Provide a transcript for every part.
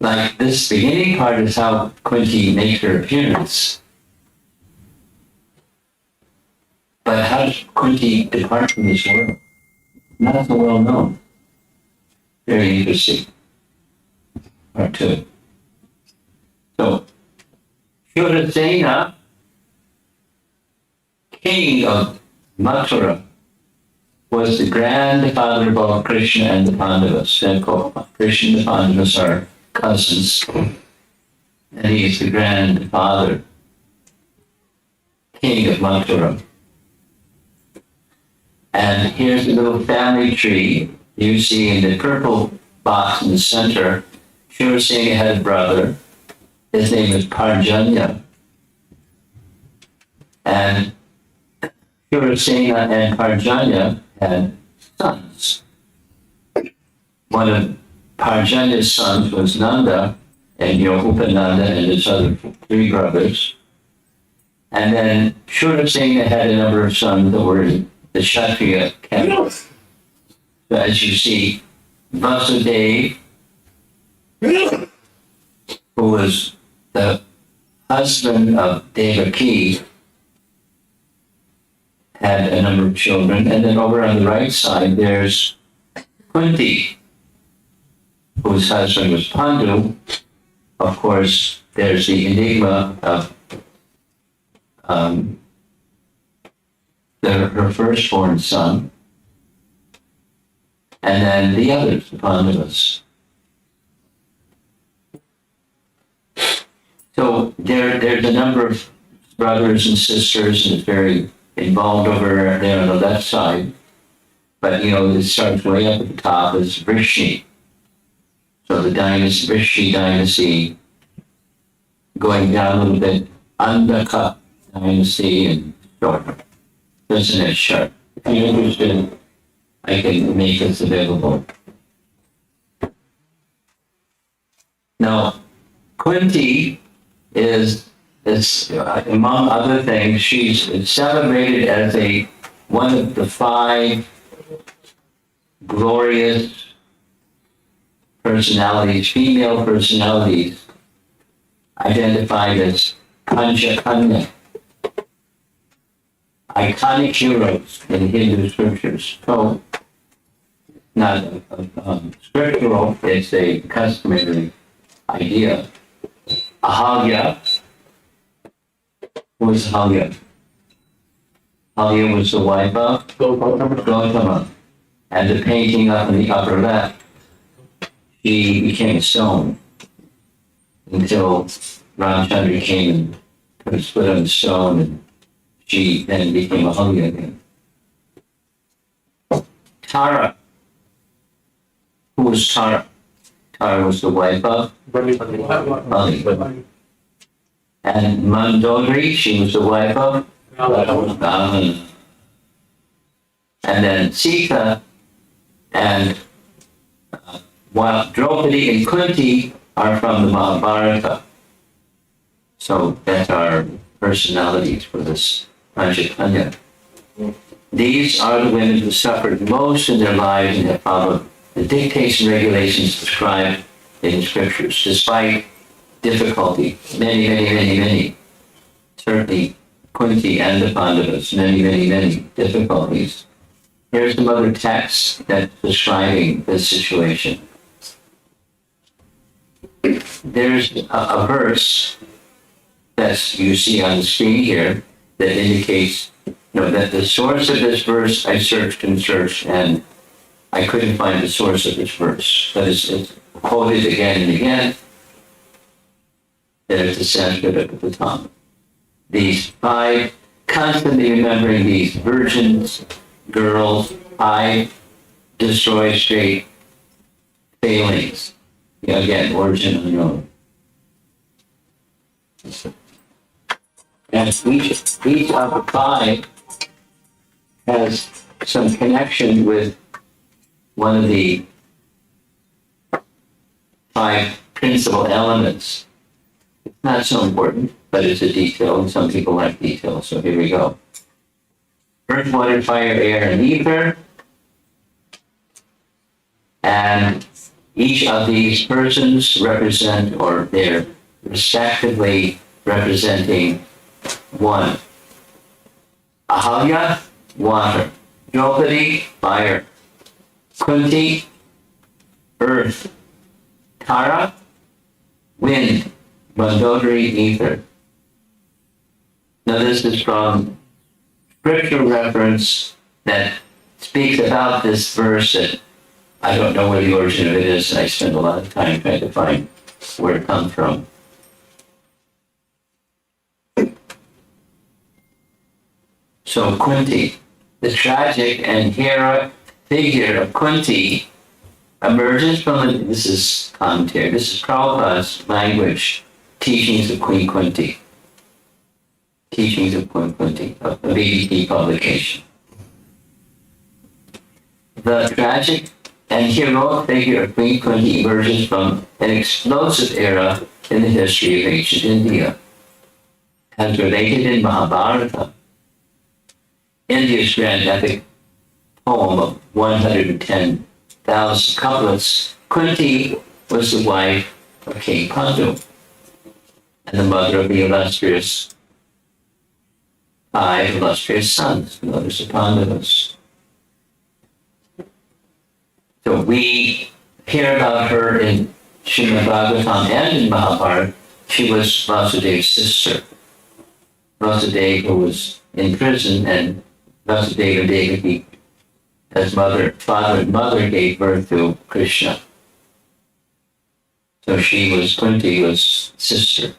like this beginning part is how Kunti makes her appearance. But how does Kunti depart from this world? Not so well known. Very interesting. Part 2. So, Shurasena, king of Mathura, was the grandfather of both Krishna and the Pandavas. And Krishna and the Pandavas are cousins, and he is the grandfather, king of Mathura. And here's a little family tree you see in the purple box in the center. Shurasena had a brother. His name is Parjanya. And Shurasena and Parjanya had sons. One of Parjanya's sons was Nanda, and Upananda and his other 3 brothers. And then Shurasena had a number of sons that were in the Kshatriya category. So as you see, Vasudeva, who was the husband of Devaki, had a number of children. And then over on the right side, there's Kunti, whose husband was Pandu. Of course, there's the enigma of her firstborn son, and then the others, the Pandavas. So there's a number of brothers and sisters, and it's very involved over there on the left side. But it starts way up at the top as Vrishi. So the Vrishi dynasty, going down a little bit, Andhaka dynasty, and so on. Isn't it sharp? If you're interested, I can make this available. Now, Kunti is among other things, she's celebrated as one of the 5 glorious personalities, female personalities, identified as Panchakanya, iconic heroes in Hindu scriptures. So, not scriptural, it's a customary idea. Ahalya. Who was Ahalya? Ahalya was the wife of Gautama. And the painting up in the upper left, she became stone until Ramchandra came and put a split on the stone, and she then became Ahalya again. Tara. Who was Tara? Tara was the wife of Bali. And Mandodari, she was the wife of Ravana. And then Sita and while Draupadi and Kunti are from the Mahabharata. So that's our personalities for this Panchakanya. These are the women who suffered most in their lives and have followed the dictates and regulations described in the scriptures, despite difficulty, many. Certainly Kunti and the Pandavas, many difficulties. Here's some other texts that's describing this situation. There's a verse that you see on the screen here that indicates that the source of this verse, I searched and I couldn't find the source of this verse, but it's quoted again and again. There's the Sanskrit at the top. These 5, constantly remembering these virgins, girls, 5 destroy straight failings. Again, origin unknown. And each of the 5 has some connection with one of the 5 principal elements. It's not so important, but it's a detail, and some people like details, so here we go. Earth, water, fire, air, and ether. And Each of these persons represent, or they're respectively representing one. Ahalya, water. Draupadi, fire. Kunti, earth. Tara, wind. Mandodari, ether. Now this is from scriptural reference that speaks about this verse that I don't know where the origin of it is. I spend a lot of time trying to find where it comes from. So Kunti, the tragic and heroic figure of Kunti emerges from this is commentary, this is Prabhupada's language, teachings of Queen Kunti. Teachings of Queen Kunti, a BBT publication. The tragic and heroic figure of Queen Kunti emerges from an explosive era in the history of ancient India. As related in Mahabharata, India's grand epic poem of 110,000 couplets, Kunti was the wife of King Pandu and the mother of the five illustrious sons, the mothers of Pandavas. So we hear about her in Srimad Bhagavatam and in Mahabharata. She was Vasudev's sister. Vasudeva was in prison, and Vasudeva and Devaki, as father and mother, gave birth to Krishna. So Kunti was sister.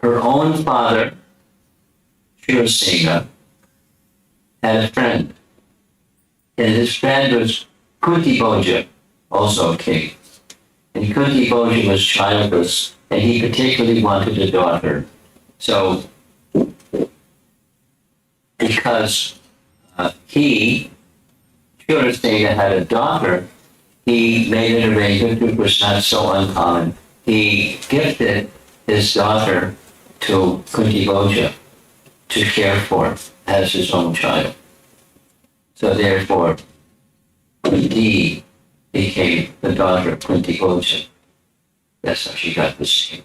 Her own father, Shirasena, had a friend. And his friend was Kunti Bhoja, also a king. And Kunti Bhoja was childless, and he particularly wanted a daughter. So, because Shirasena had a daughter, he made an arrangement which was not so uncommon. He gifted his daughter to Kunti Bhoja to care for as his own child. So therefore, Kunti became the daughter of Kunti Bhoja. That's how she got this name.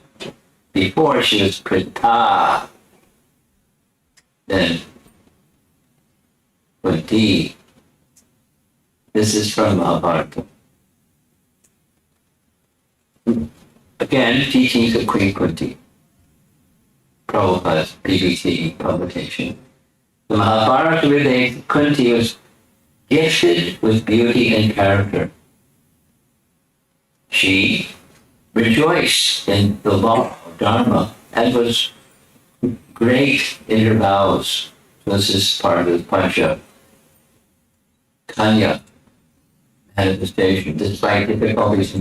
Before she was Krita, then Kunti. This is from Mahabharata. Again, teachings of Queen Kunti. Prabhupada's BBT publication. The Mahabharata relates Kunti was gifted with beauty and character. She rejoiced in the law of Dharma and was great in her vows. So this is part of the Pancha Kanya manifestation. Despite difficulties,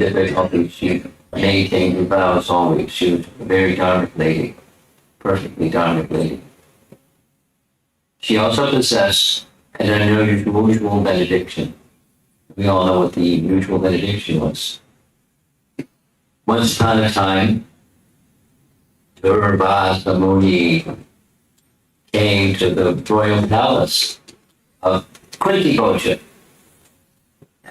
she maintained her vows always. She was a very dharmic lady, perfectly dharmic lady. She also possessed an unusual benediction. We all know what the usual benediction was. Once upon a time, Durvasa Muni came to the royal palace of Kunti Bhoja.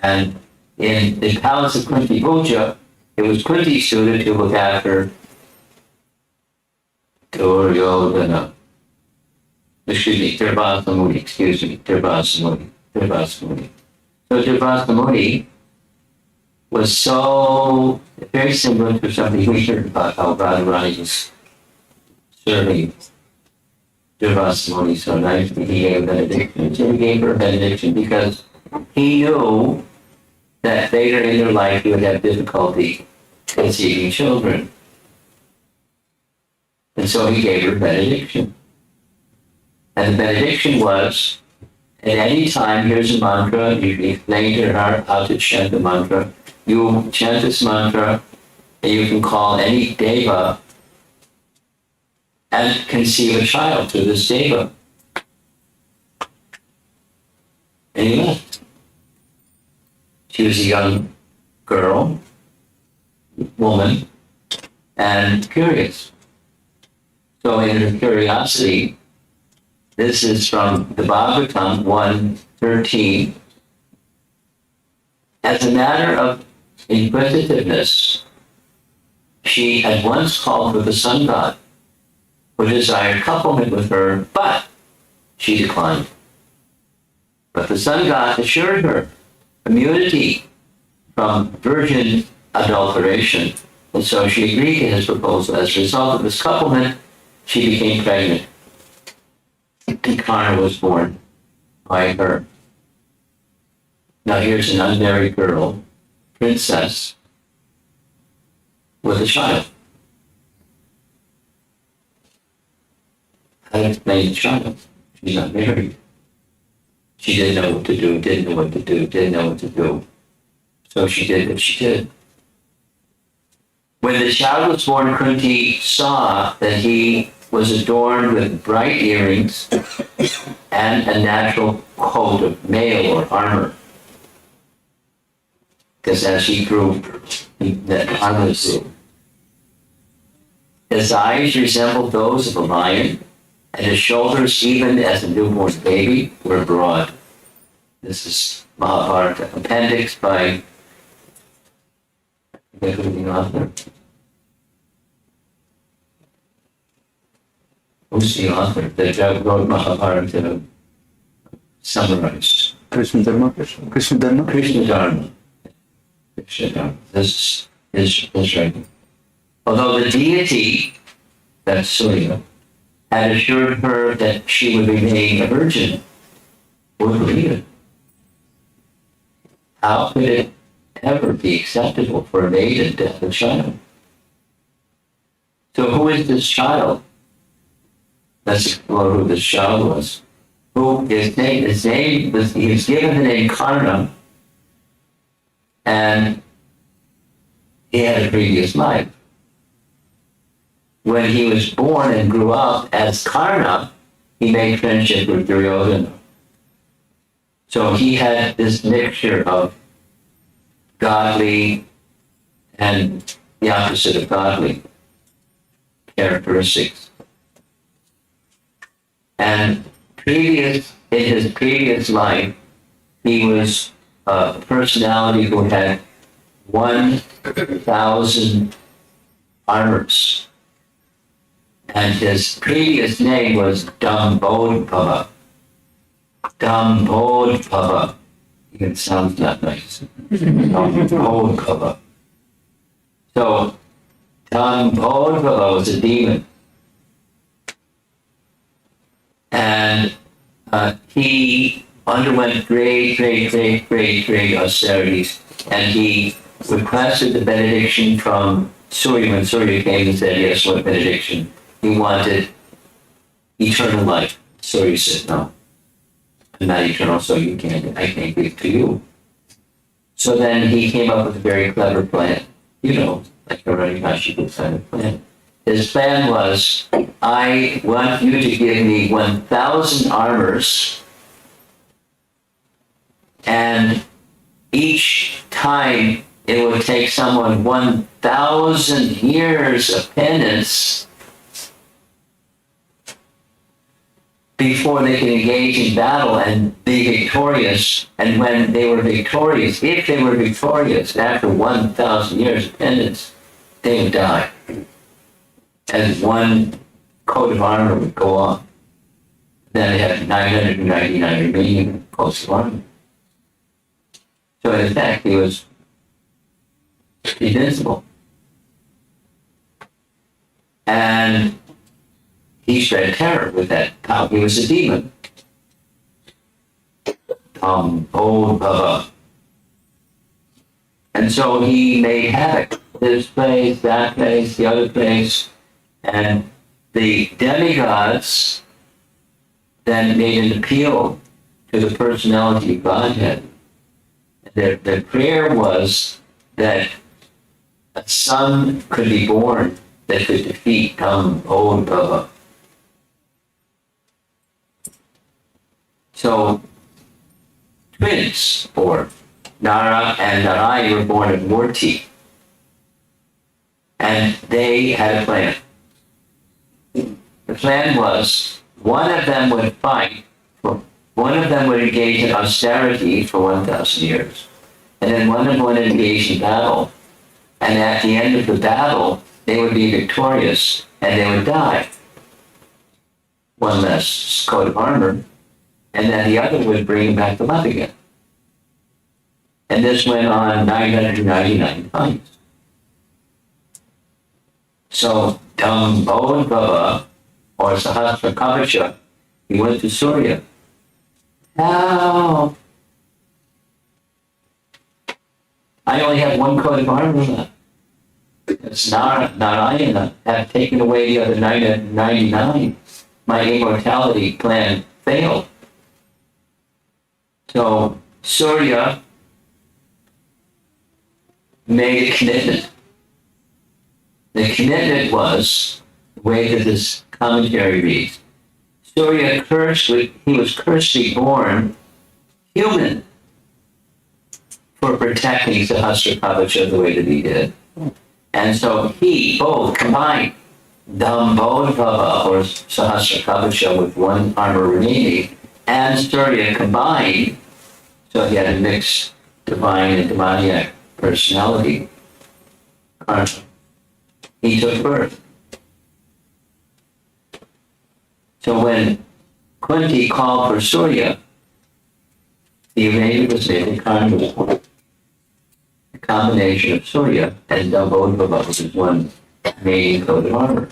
And in the palace of Kunti Bhoja, it was Kunti's duty to look after Duryodhana. Durvasa Muni. So Durvasa Muni was so very similar to something we heard about how Radharani was serving Durvasa Muni so nicely. He gave a benediction. So he gave her a benediction because he knew that later in her life he would have difficulty conceiving children. And so he gave her a benediction. And the benediction was, at any time, here's a mantra, you explain to her how to chant the mantra. You chant this mantra, and you can call any deva and conceive a child through this deva. And he left. She was a young girl, woman, and curious. So in her curiosity, this is from the Bhagavatam 1:13. as a matter of inquisitiveness, she at once called for the sun god, who desired couplement with her, but she declined. But the sun god assured her immunity from virgin adulteration, and so she agreed to his proposal. As a result of this couplement, she became pregnant, and Karna was born by her. Now here's an unmarried girl, princess, with a child. How to explain the child? She's not married. She didn't know what to do, didn't know what to do, didn't know what to do. So she did what she did. When the child was born, Kunti saw that he was adorned with bright earrings and a natural coat of mail or armor. Because as he grew, that armor grew. His eyes resembled those of a lion, and his shoulders, even as a newborn baby, were broad. This is Mahabharata appendix by, I forget who the author. Who's the author that wrote Mahabharata summarized? Krishna Dharma. Krishna Dharma. This is his writing. Although the deity, that's Surya, had assured her that she would remain a virgin, would believe it. How could it ever be acceptable for a maiden to have a child? So who is this child? Let's explore who this child was. His name was, he was given the name Karna, and he had a previous life. When he was born and grew up as Karna, he made friendship with Duryodhana. So he had this mixture of godly and the opposite of godly characteristics. And in his previous life, he was a personality who had 1,000 armors. And his previous name was Dambodhava. Dambodhava. It sounds not nice. Dambodhava. So, Dambodhava was a demon. And he underwent great austerities. And he requested the benediction from Surya. When Surya came and said, yes, what benediction? He wanted eternal life. Surya said, no, I'm not eternal, so I can't give it to you. So then he came up with a very clever plan, like a Rajikashipu kind of plan. His plan was, I want you to give me 1,000 armors, and each time it would take someone 1,000 years of penance before they could engage in battle and be victorious. And when they were victorious, if they were victorious after 1,000 years of penance, they would die. And one coat of armor would go off. Then they had 999 remaining coats of armor. So in fact, he was invincible. And he spread terror with that power. He was a demon. Old Baba. And so he made havoc. This place, that place, the other place. And the demigods then made an appeal to the personality of Godhead. Their prayer was that a son could be born that could defeat old Baba. So, twins, or Nara and Narayan, were born of Murti. And they had a plan. The plan was, one of them would fight, one of them would engage in austerity for 1,000 years, and then one of them would engage in battle. And at the end of the battle, they would be victorious and they would die. One less coat of armor, and then the other would bring back to life again. And this went on 999 times. So Dambodhava, or Sahasra Kavasha, he went to Surya. Help! I only have one coat of armor left. It's Narayana have taken away the other 999. My immortality plan failed. So Surya made a commitment. The commitment was, the way that this commentary reads, Surya he was cursed to be born human for protecting Sahasra Kavasha the way that he did. And so he both combined Dambodhava, or Sahasra Kavasha, with one armor remaining, and Surya combined, so he had a mixed divine and demoniac personality. He took birth. So when Kunti called for Surya, the arrangement was made in carnival. A combination of Surya and Dambodhava, which is one main coat of armor.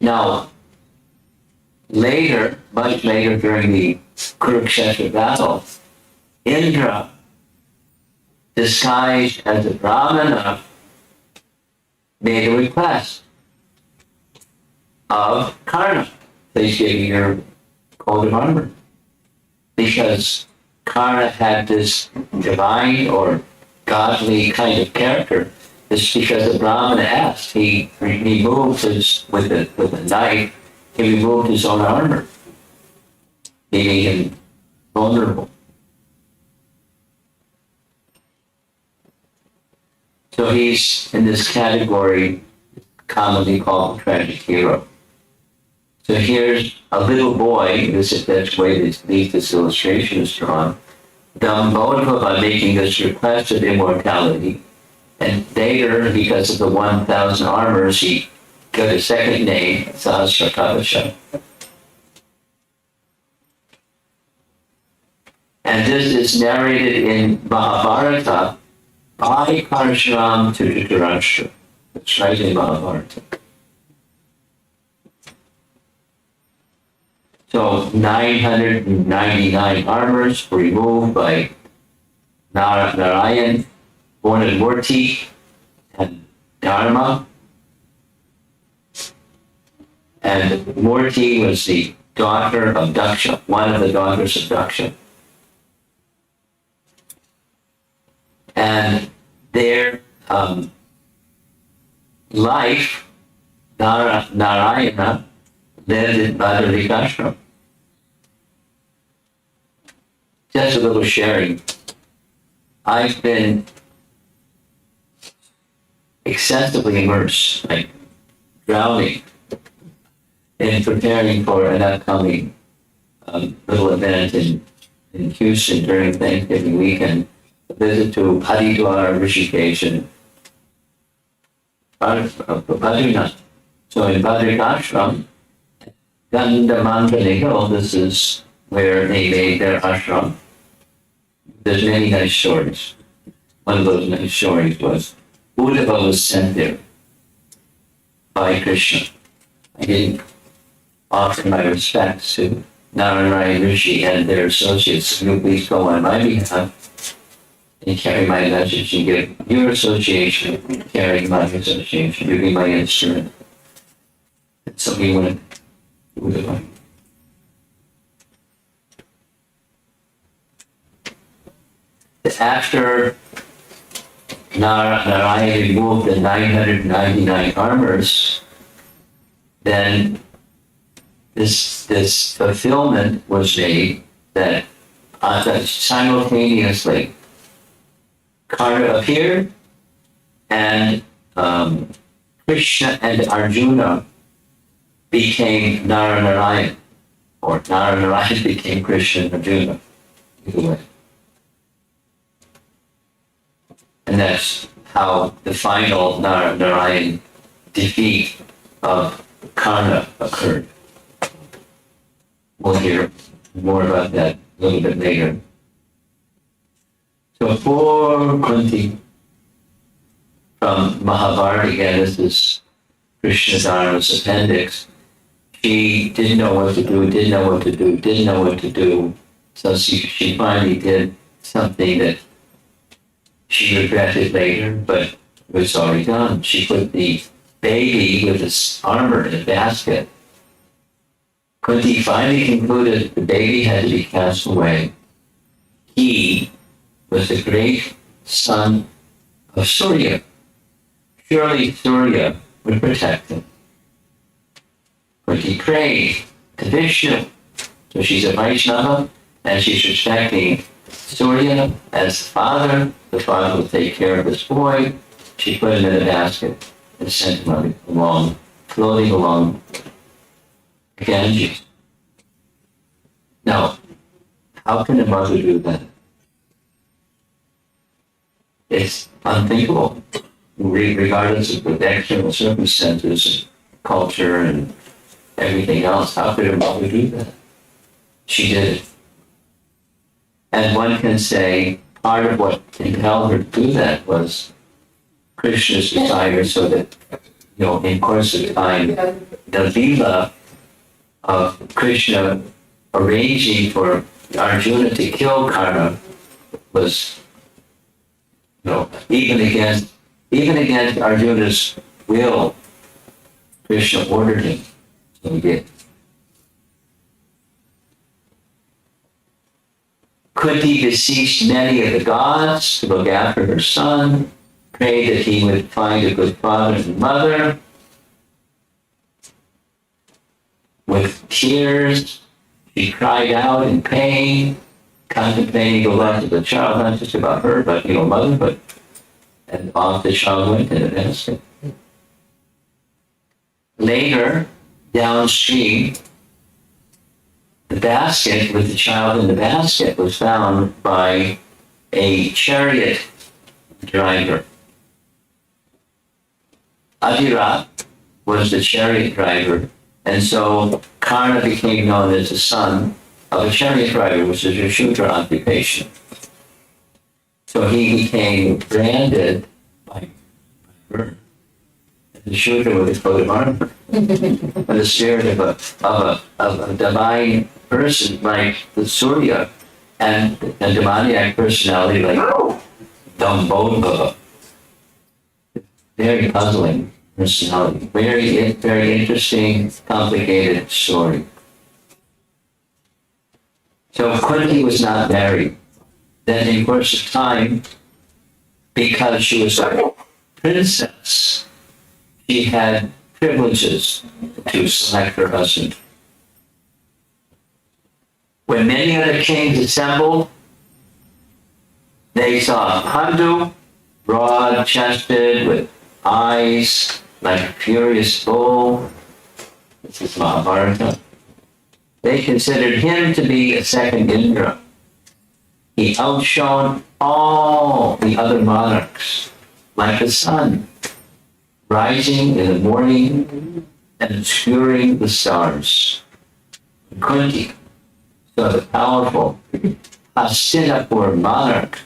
Now, later, much later during the Kurukshetra battle, Indra, disguised as a Brahmana, made a request of Karna. Please give me your coat of armor. Because Karna had this divine or godly kind of character. It's because the Brahmana asked. He removed with a knife, he removed his own armor, making him vulnerable. So he's in this category commonly called the tragic hero. So here's a little boy, that's the way this illustration is drawn, Dambodhava making this request of immortality, and later, because of the 1,000 armors, he got a second name, Sahasra Kavasha. And this is narrated in Mahabharata by Parshuram to Dhritarashtra. It's right in Mahabharata. So 999 armors were removed by Narayan, born in Murti, and Dharma. And Murti was the daughter of Daksha, one of the daughters of Daksha. And their life, Narayana, lived in Bhadarikashram. Just a little sharing. I've been excessively immersed, like drowning, in preparing for an upcoming little event in Houston during Thanksgiving weekend, a visit to Haridwar, Rishikesh, and Badrinath. So in Bhadarikashram, Gandhamandani Hill, this is where they made their ashram. There's many nice stories. One of those nice stories was Uddhava was sent there by Krishna. I didn't offer my respects to Narayan Rishi and their associates. Will you please go on my behalf and carry my message and give your association, carrying my association, you be my instrument. And so he went to Uddhava. After Narayan removed the 999 armors, then this fulfillment was made that simultaneously Karna appeared and Krishna and Arjuna became Narayan, or Narayan became Krishna and Arjuna. Either way. And that's how the final Narayan defeat of Karna occurred. We'll hear more about that a little bit later. So poor Kunti, from Mahabharata, again, this is Krishna Dharma's appendix. She didn't know what to do. So she finally did something that she regretted later, but it was already done. She put the baby with his armor in a basket. Kunti finally concluded the baby had to be cast away. He was the great son of Surya. Surely Surya would protect him. Kunti prayed to Vishnu. So she's a Vaishnava, and she's respecting Surya as father. The father will take care of this boy. She put him in a basket and sent him along, floating along the Ganges. Now, how can a mother do that? It's unthinkable, regardless of the external circumstances, culture, and everything else. How could a mother do that? She did it. And one can say part of what impelled her to do that was Krishna's desire, so that, in course of time, the Leela of Krishna arranging for Arjuna to kill Karna was, even against Arjuna's will, Krishna ordered him. So he did. Kunti beseeched many of the gods to look after her son, prayed that he would find a good father and mother. With tears, she cried out in pain, contemplating the loss of the child, not just about her, but mother, and off the child went in a basket. Later, downstream, the basket with the child in the basket was found by a chariot driver. Adira was the chariot driver, and so Karna became known as the son of a chariot driver, which is a Shudra occupation. So he became branded by her. The Shudra with a coat of armor. But the spirit of a divine person like the Surya and a demoniac personality like Dambodha. Very puzzling personality. Very, very interesting, complicated story. So Kunti was not married. Then in course of time, because she was a princess, she had privileges to select her husband. When many other kings assembled, they saw Pandu, broad-chested, with eyes like a furious bull. This is Mahabharata. They considered him to be a second Indra. He outshone all the other monarchs like the sun, rising in the morning and obscuring the stars. Kunti saw the powerful Hastinapur monarch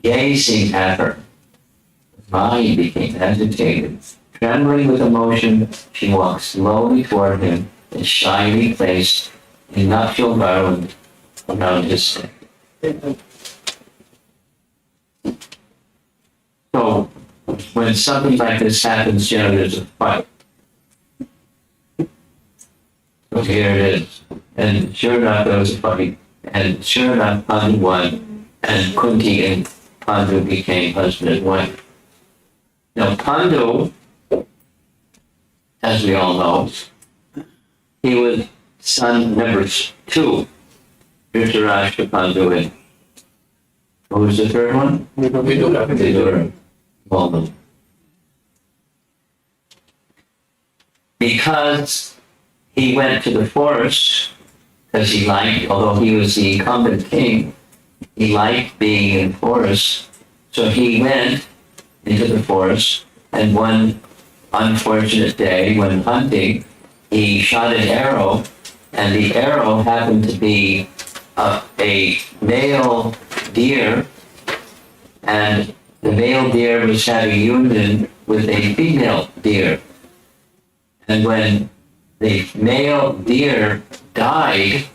gazing at her. Her mind became agitated. Trembling with emotion, she walked slowly toward him and shyly placed a nuptial garland around his neck. So, when something like this happens, generally there's a fight. So here it is. And sure enough, there was a fight. And sure enough, Pandu won. And Kunti and Pandu became husband and wife. Now, Pandu, as we all know, he was son number 2. Dhritarashtra, Pandu, and what was the third one? Vidura. Well, because he went to the forest, because he liked, although he was the incumbent king, he liked being in the forest, So he went into the forest, and one unfortunate day when hunting, he shot an arrow, and the arrow happened to be a male deer, and the male deer was having union with a female deer. And when the male deer died,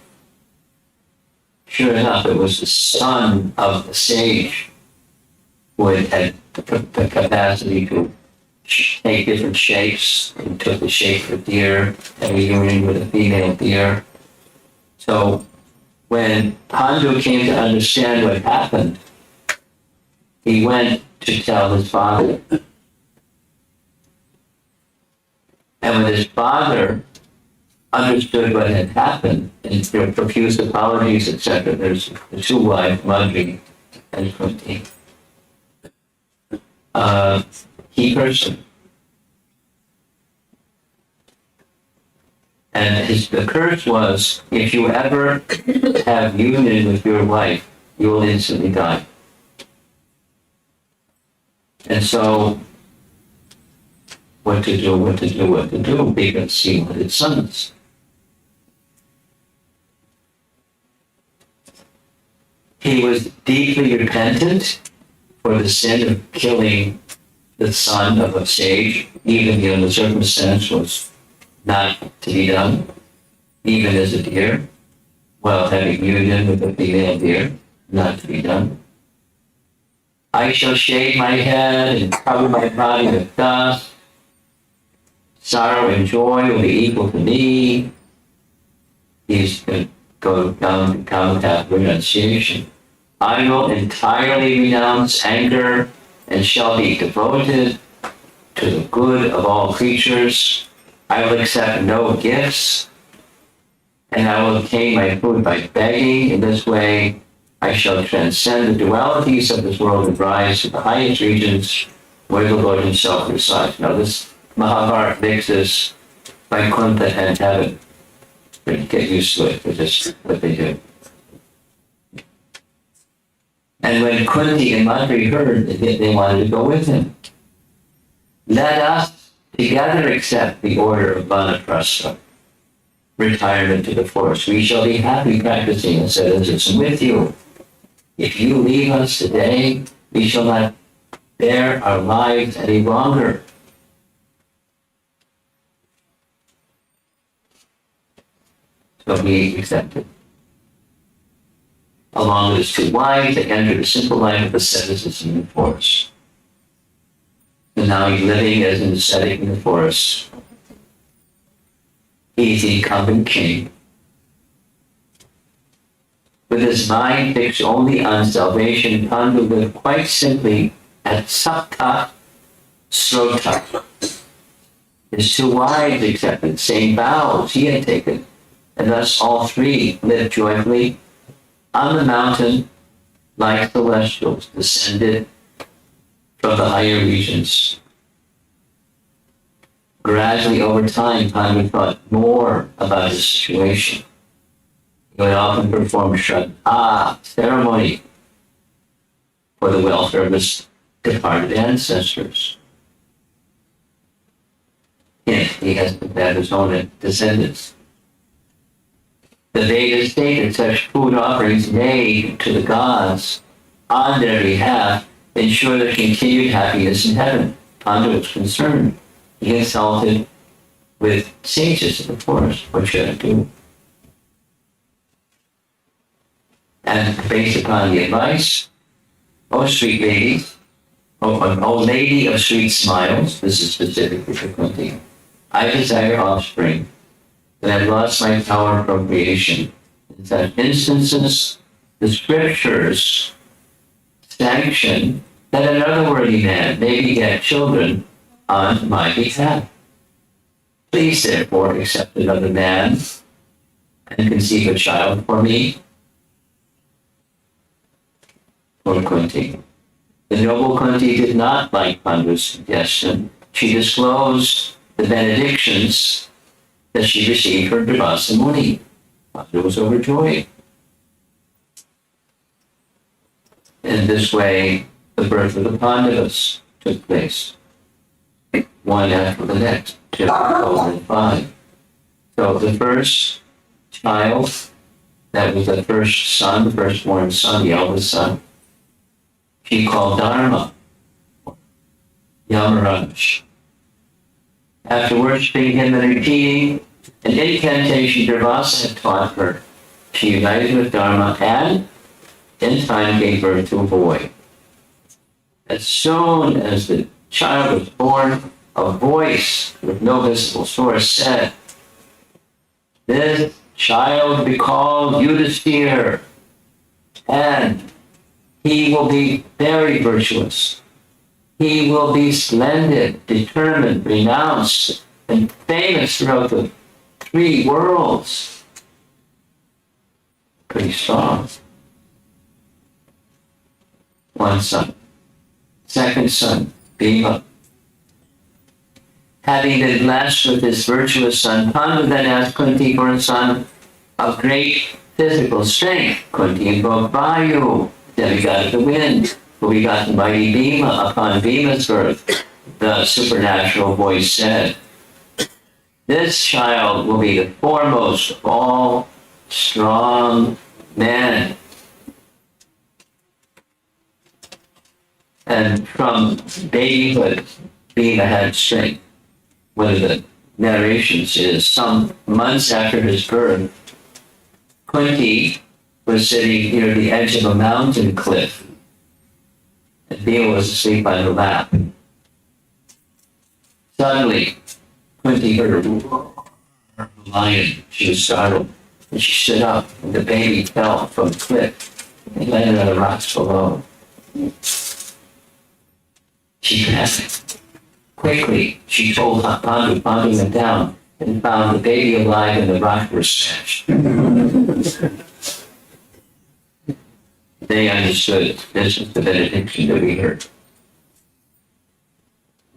sure enough, it was the son of the sage who had the capacity to take different shapes, and took the shape of a deer, had a union with a female deer. So when Pandu came to understand what happened, he went to tell his father. And when his father understood what had happened, and profuse apologies, etc., there's the two wives, Madri and Kunti, he cursed him. And the curse was, if you ever have union with your wife, you will instantly die. And so, what to do, because he wanted sons. He was deeply repentant for the sin of killing the son of a sage, even though the circumstance was not to be done, even as a deer, while having union with a female deer, not to be done. I shall shave my head and cover my body with dust. Sorrow and joy will be equal to me. He's going to go down to contact renunciation. I will entirely renounce anger and shall be devoted to the good of all creatures. I will accept no gifts, and I will obtain my food by begging. In this way, I shall transcend the dualities of this world and rise to the highest regions where the Lord himself resides. Now, this Mahabharata makes this Vaikuntha and heaven. But get used to it, it's just what they do. And when Kunti and Madri heard, they wanted to go with him. Let us together accept the order of Vanaprastha, retirement to the forest. We shall be happy practicing asceticism with you. If you leave us today, we shall not bear our lives any longer. So he accepted. Along with his two wives, they entered a simple life of asceticism in the forest. And now he's living as an ascetic in the forest. He's the incumbent king. With his mind fixed only on salvation, Pandu lived quite simply at Sapta Srota. His two wives accepted the same vows he had taken, and thus all three lived joyfully on the mountain like celestials descended from the higher regions. Gradually over time, Pandu thought more about his situation. He would often perform Shraddha ceremony for the welfare of his departed ancestors. He has his own descendants. The Vedas state that such food offerings made to the gods on their behalf ensure their continued happiness in heaven. Pandu was concerned. He consulted with sages in the forest. What should I do? And based upon the advice, O sweet lady, O lady of sweet smiles, this is specifically for Kunti, I desire offspring, that I've lost my power of procreation. In such instances, the scriptures sanction that another worthy man may beget children on my behalf. Please, therefore, accept another man and conceive a child for me. For Kunti. The noble Kunti did not like Pandu's suggestion. She disclosed the benedictions that she received from Durvasa Muni. Pandu was overjoyed. In this way, the birth of the Pandavas took place, one after the next, till 2005. So the first child, that was the first son, the firstborn son, the eldest son, he called Dharma, Yamaraj. After worshipping him and repeating an incantation Durvasa had taught her, she united with Dharma and in time gave birth to a boy. As soon as the child was born, a voice with no visible source said, "This child will be called Yudhisthira, and he will be very virtuous. He will be splendid, determined, renounced, and famous throughout the 3 worlds." Pretty strong. One son. Second son, Bhima. Having been blessed with this virtuous son, Pandu then asked Kunti for a son of great physical strength. Kunti invoked Vayu, demigod of the wind, who begot the mighty Bhima. Upon Bhima's birth, the supernatural voice said, "This child will be the foremost of all strong men." And from babyhood, Bhima had strength. One of the narrations is some months after his birth, Kunti was sitting near the edge of a mountain cliff, and Bhima was asleep on her lap. Suddenly, Kunti heard a roar of a lion. She was startled, and she stood up, and the baby fell from the cliff and landed on the rocks below. She panicked. Quickly, she told Pandu. Pandu went down and found the baby alive and the rock was smashed. They understood this was the benediction that we heard.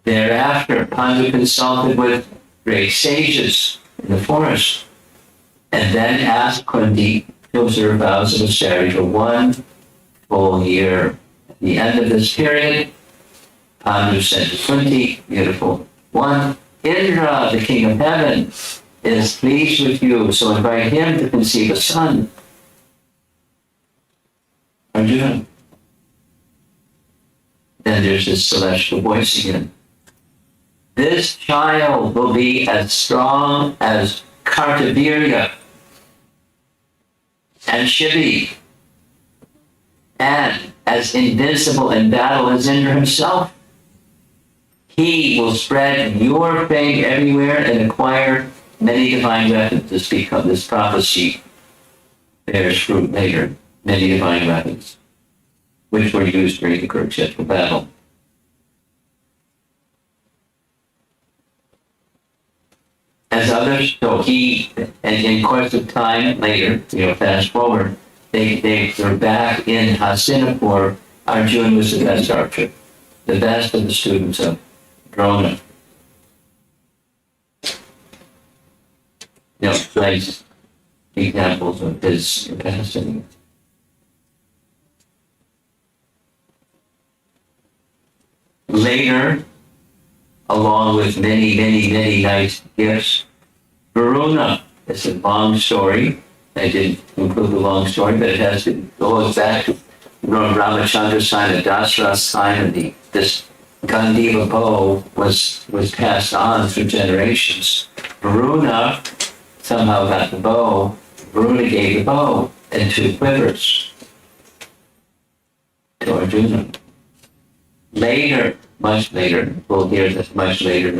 Thereafter, Pandu consulted with great sages in the forest and then asked Kunti to observe vows of austerity for 1 full year. At the end of this period, Pandu said to Kunti, "Beautiful one, Indra, the king of heaven, is pleased with you, so invite him to conceive a son." Arjuna. Then there's this celestial voice again. "This child will be as strong as Kartavirya and Shivi, and as invincible in battle as Indra himself. He will spread your fame everywhere and acquire many divine weapons." This prophecy bears fruit later. Many divine weapons, which were used during the Kurukshetra battle. As others, so he, and in course of time later, fast forward, they were back in Hastinapur. Arjuna was the best archer, the best of the students of Drona. Nice examples of his capacity. Later, along with many, many, many nice gifts, Varuna, it's a long story. I didn't include the long story, but it goes back to Ramachandra's time and Dasratha's time, and this Gandiva bow was passed on through generations. Varuna somehow got the bow. Varuna gave the bow and 2 quivers to Arjuna. Later, much later, we'll hear this much later.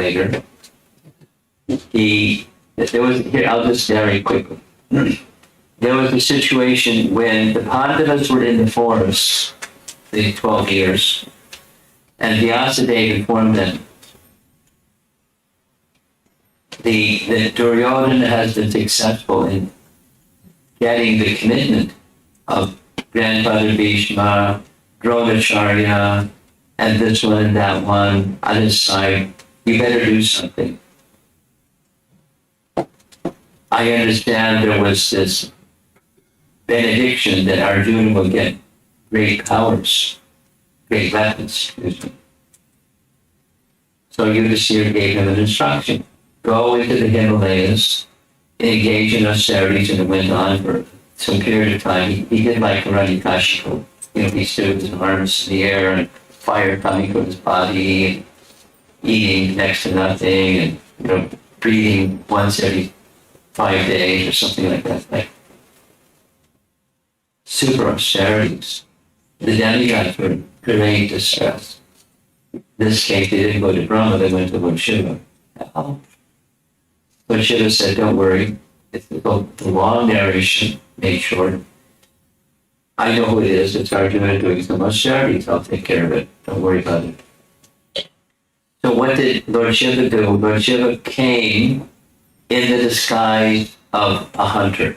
I'll just narrate quickly. There was a situation when the Pandavas were in the forest, the 12 years, and Vyasadeva informed them that Duryodhana has been successful in getting the commitment of grandfather Bhishma, Dronacharya, and this one and that one on his side. You better do something. I understand there was this benediction that Arjuna will get great powers. great weapons, excuse me. So Yudhisthira gave him an instruction. Go into the Himalayas, engage in austerities, and it went on for some period of time. He did like Hiranyakashipu. He stood with his arms in the air and fire coming from his body, and eating next to nothing, and breathing once every 5 days or something like that. Like super austerities. The demigods were in great distress. In this case, they didn't go to Brahma, they went to Lord Shiva. Lord Shiva said, don't worry, it's the long narration, made short. I know who it is, it's Arjuna doing some austerities, I'll take care of it, don't worry about it. So what did Lord Shiva do? Lord Shiva came in the disguise of a hunter.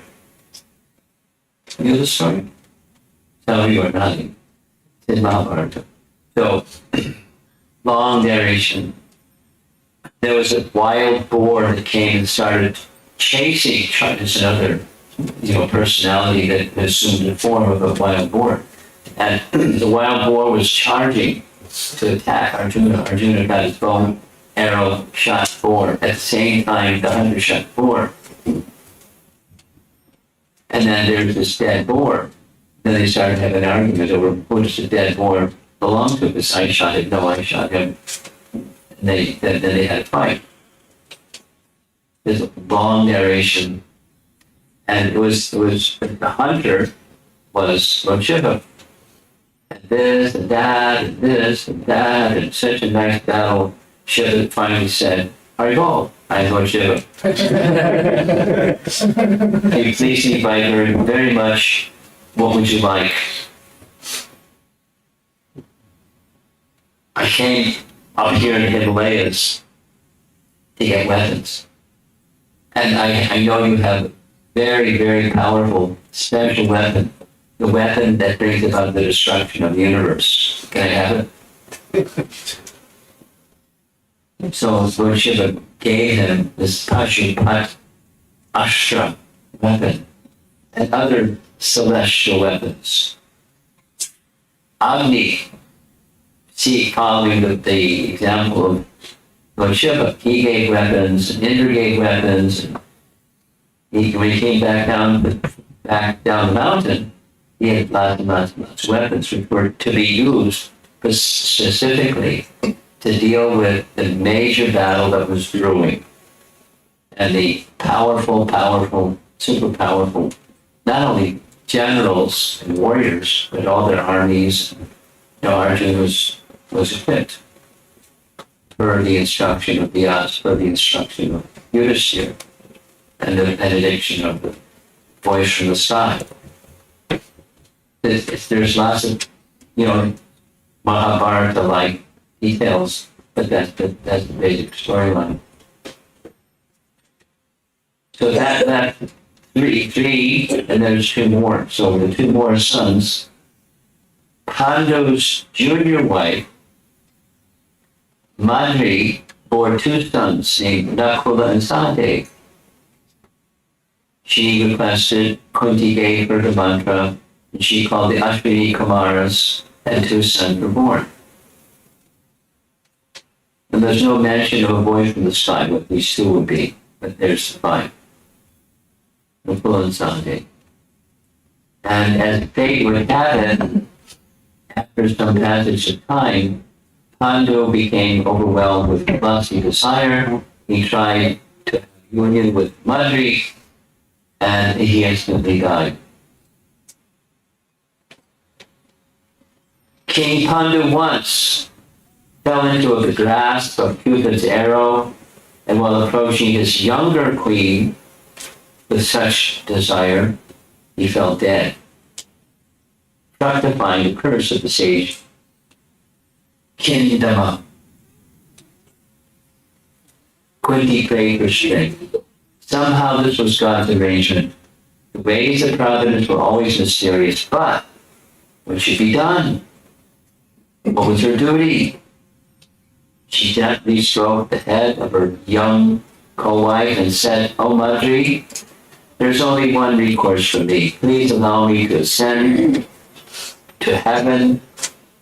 You know the story? Some of you are nodding. It's in Mahabharata. So, long narration. There was a wild boar that came and started chasing. There's another, personality that assumed the form of a wild boar. And the wild boar was charging to attack Arjuna. Arjuna got his bow, arrow, shot boar. At the same time, the hunter shot boar. And then there's this dead boar. Then they started having an argument over who does the dead boar belong to, because I shot him, no, I shot him. And then they had a fight. There's a long narration. And it was the hunter was Lord Shiva. And this and that and this and that, and such a nice battle. Shiva finally said, Haribol, I am Lord Shiva. Can you please invite her very much? What would you like? I came up here in the Himalayas to get weapons. And I know you have a very, very powerful special weapon. The weapon that brings about the destruction of the universe. Can I have it? So Lord Shiva gave him this Pashupat Ashtra weapon and other celestial weapons. Agni, following the example of Lord Shiva, he gave weapons, and Indra gave weapons. And when he came back down the mountain, he had lots and lots of weapons which were to be used specifically to deal with the major battle that was brewing. And the powerful, super powerful, not only generals and warriors, but all their armies. Arjuna was equipped for the instruction of Vyas, for the instruction of Yudhisthira, and the benediction of the voice from the sky. There's lots of, Mahabharata-like details, but that's the basic storyline. So that three, and there's two more. So the two more sons, Pandu's junior wife, Madri, bore two sons named Nakula and Sahadeva. She requested, Kunti gave her the mantra, and she called the Ashwini Kumaras, and two sons were born. And there's no mention of a boy from the sky, what these two would be, but there's five. Nakula and Sahadeva. And as fate would have it, after some passage of time, Pandu became overwhelmed with lusty desire. He tried to have union with Madri, and he instantly died. King Pandu once fell into the grasp of Cupid's arrow, and while approaching his younger queen with such desire, he fell dead, fructifying the curse of the sage Kindama. Kunti prayed for strength. Somehow this was God's arrangement. The ways of providence were always mysterious, but what should be done? What was her duty? She gently stroked the head of her young co-wife and said, "Oh, Madri, there's only one recourse for me. Please allow me to ascend to heaven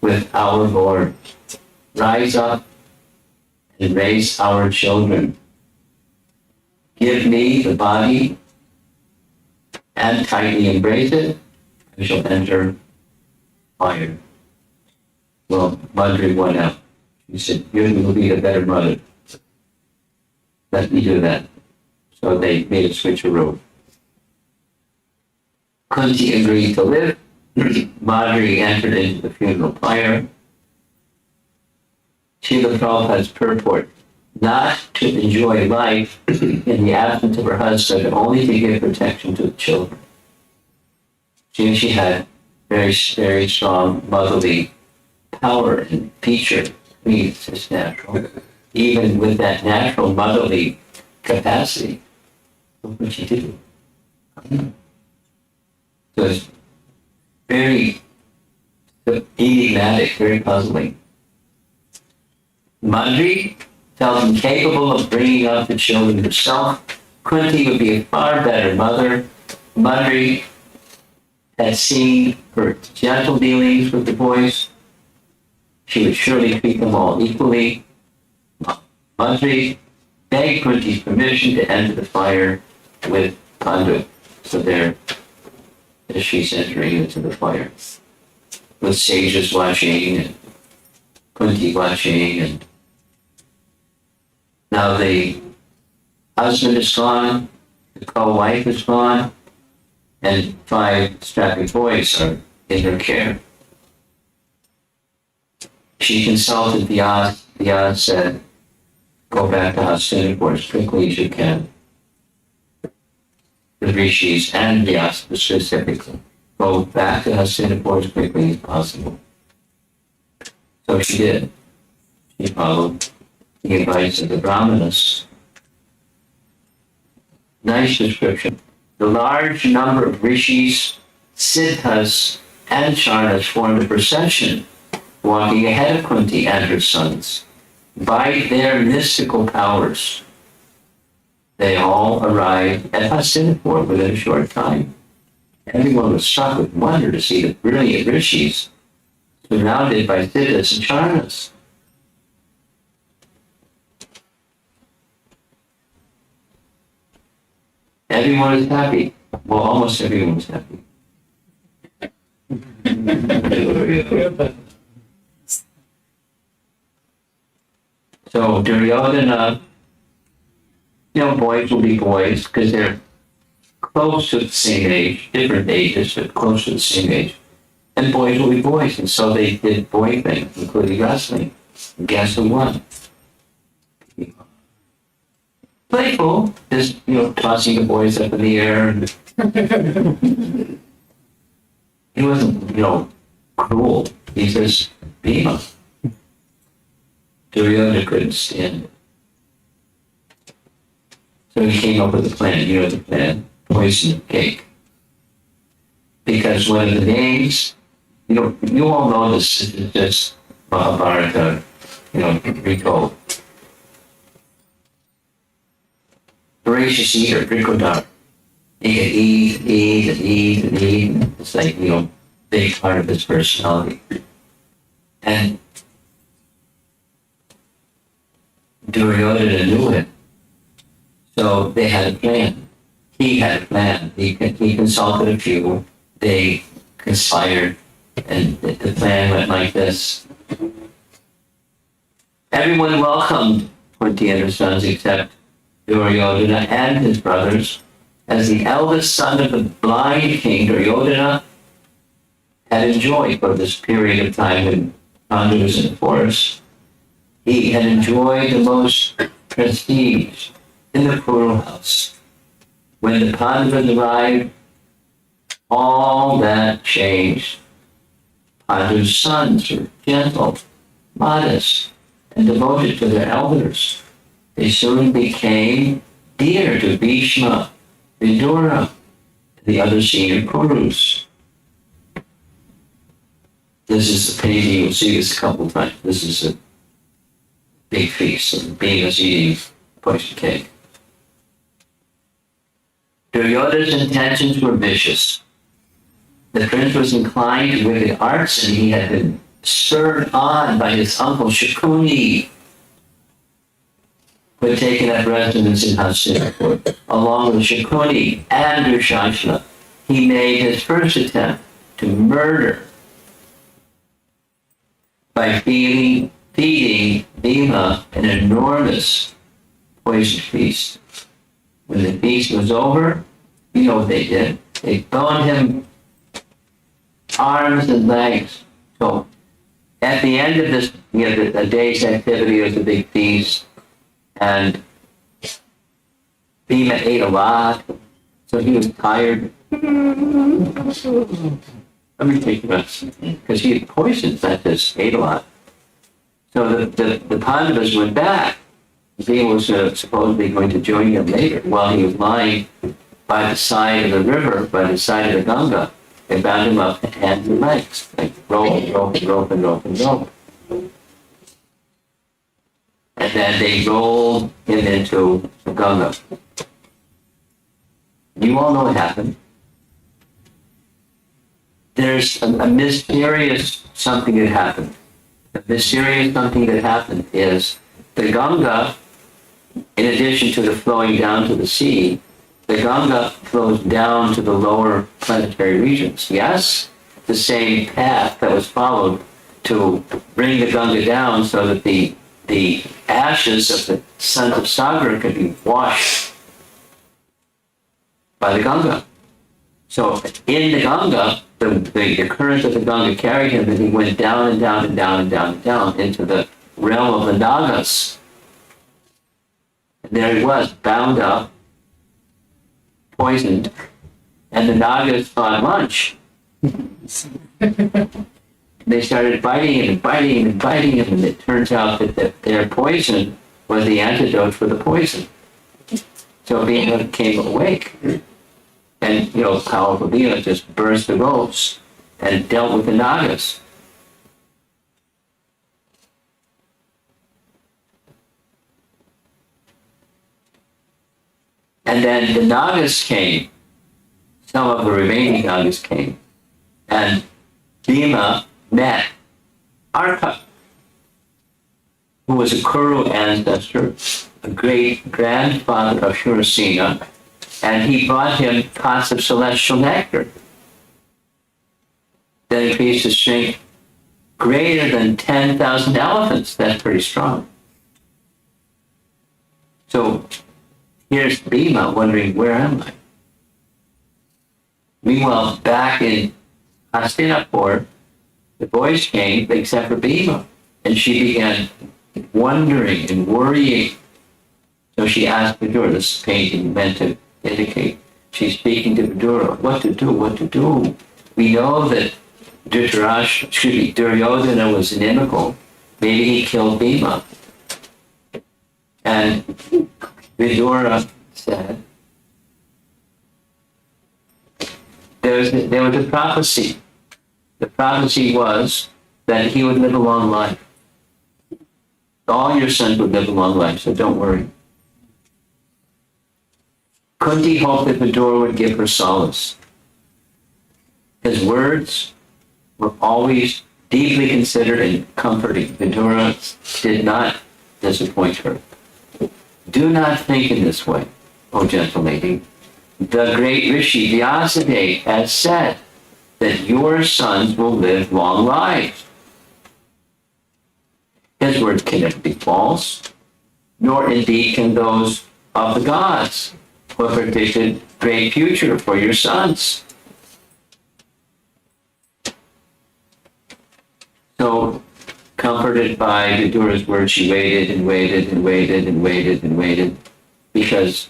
with our Lord. Rise up and raise our children. Give me the body and tightly embrace it. I shall enter fire. Well, Madri went out. She said, you will be a better mother. Let me do that. So they made a switcheroo. Kunti agreed to live. Madri entered into the funeral pyre. Srila Prabhupada's purport, not to enjoy life in the absence of her husband, only to give protection to the children. She had very, very strong motherly power and feature. I mean, it's just natural. Even with that natural motherly capacity, look what she did. So it's very enigmatic, very puzzling. Madri felt incapable of bringing up the children herself. Kunti would be a far better mother. Madri had seen her gentle dealings with the boys. She would surely treat them all equally. Madri begged Kunti's permission to enter the fire with Pandu. So there, as she's entering into the fire, with sages watching and Kunti watching, and now the husband is gone, the co-wife is gone, and 5 strapping boys are in her care. She consulted Vyas. Vyas said, go back to Hastinapur as quickly as you can. The rishis and Vyas specifically, go back to Hastinapur as quickly as possible. So she did. She followed the advice of the Brahmanas. Nice description. The large number of rishis, siddhas, and charnas formed a procession, walking ahead of Kunti and her sons. By their mystical powers, they all arrived at Hastinapur within a short time. Everyone was struck with wonder to see the brilliant rishis surrounded by siddhas and charnas. Everyone is happy. Well, almost everyone is happy. So Duryodhana, boys will be boys because they're close to the same age, different ages, but close to the same age. And boys will be boys, and so they did boy things, including wrestling. And guess who won? Playful, just tossing the boys up in the air. He wasn't, cruel. He just Bhima. Duryodhana couldn't stand it. So he came up with a plan. You know the plan? Poison cake. Because one of the names, you all know this is just Mahabharata, retold. Voracious eater, Brikodar. He could eat. It's like, big part of his personality. And Duryodhana knew it. So they had a plan. He had a plan. He consulted a few. They conspired. And the plan went like this. Everyone welcomed Kunti and her sons except Duryodhana and his brothers. As the eldest son of the blind king, Duryodhana had enjoyed for this period of time when Pandu was in the forest. He had enjoyed the most prestige in the Kuru house. When the Pandavas arrived, all that changed. Pandu's sons were gentle, modest, and devoted to their elders. They soon became dear to Bhishma, Vidura, and the other senior Kurus. This is the painting, you'll see this a couple of times. This is a big feast, and Bhima's eating poison cake. Duryodhana's intentions were vicious. The prince was inclined to wicked arts, and he had been spurred on by his uncle Shakuni, who had taken up residence in Hastinapur, along with Shakuni and Dushyantana, he made his first attempt to murder by feeding Bhima an enormous poison feast. When the feast was over, you know what they did? They boned him arms and legs. So at the end of this, the day's activity was a big feast, and Bhima ate a lot, so he was tired. Let me take a rest, because he had poisoned, not just ate a lot. So the Pandavas went back. Bhima was supposedly going to join them later. While he was lying by the side of the river, by the side of the Ganga, they bound him up hands and legs, like rope. And then they rolled him into the Ganga. You all know what happened. There's a mysterious something that happened. The mysterious something that happened is the Ganga, in addition to the flowing down to the sea, the Ganga flows down to the lower planetary regions. Yes, the same path that was followed to bring the Ganga down so that the ashes of the sons of Sagar could be washed by the Ganga. So in the Ganga, the current of the Ganga carried him, and he went down and down and down and down and down into the realm of the Nagas. And there he was, bound up, poisoned, and the Nagas thought lunch. They started biting him and biting him and biting him, and it turns out that their poison was the antidote for the poison. So Bhima came awake. And, powerful Bhima just burst the ropes and dealt with the Nagas. And then the Nagas came, some of the remaining Nagas came, and Bhima met Arka, who was a Kuru ancestor, a great grandfather of Shurasena, and he brought him pots of celestial nectar that increased his strength greater than 10,000 elephants. That's pretty strong. So here's Bhima wondering, where am I? Meanwhile, back in Hastinapur, the boys came, except for Bhima, and she began wondering and worrying. So she asked Vidura, this painting meant to indicate, she's speaking to Vidura, what to do. We know that Duryodhana was inimical. Maybe he killed Bhima. And Vidura said, there was a prophecy. The prophecy was that he would live a long life. All your sons would live a long life, so don't worry. Kunti hoped that Vidura would give her solace. His words were always deeply considered and comforting. Vidura did not disappoint her. Do not think in this way, O gentle lady. The great Rishi Vyasadeva has said that your sons will live long lives. His words can never be false, nor indeed can those of the gods who have predicted great future for your sons. So, comforted by Vidura's words, she waited and waited and waited and waited and waited, because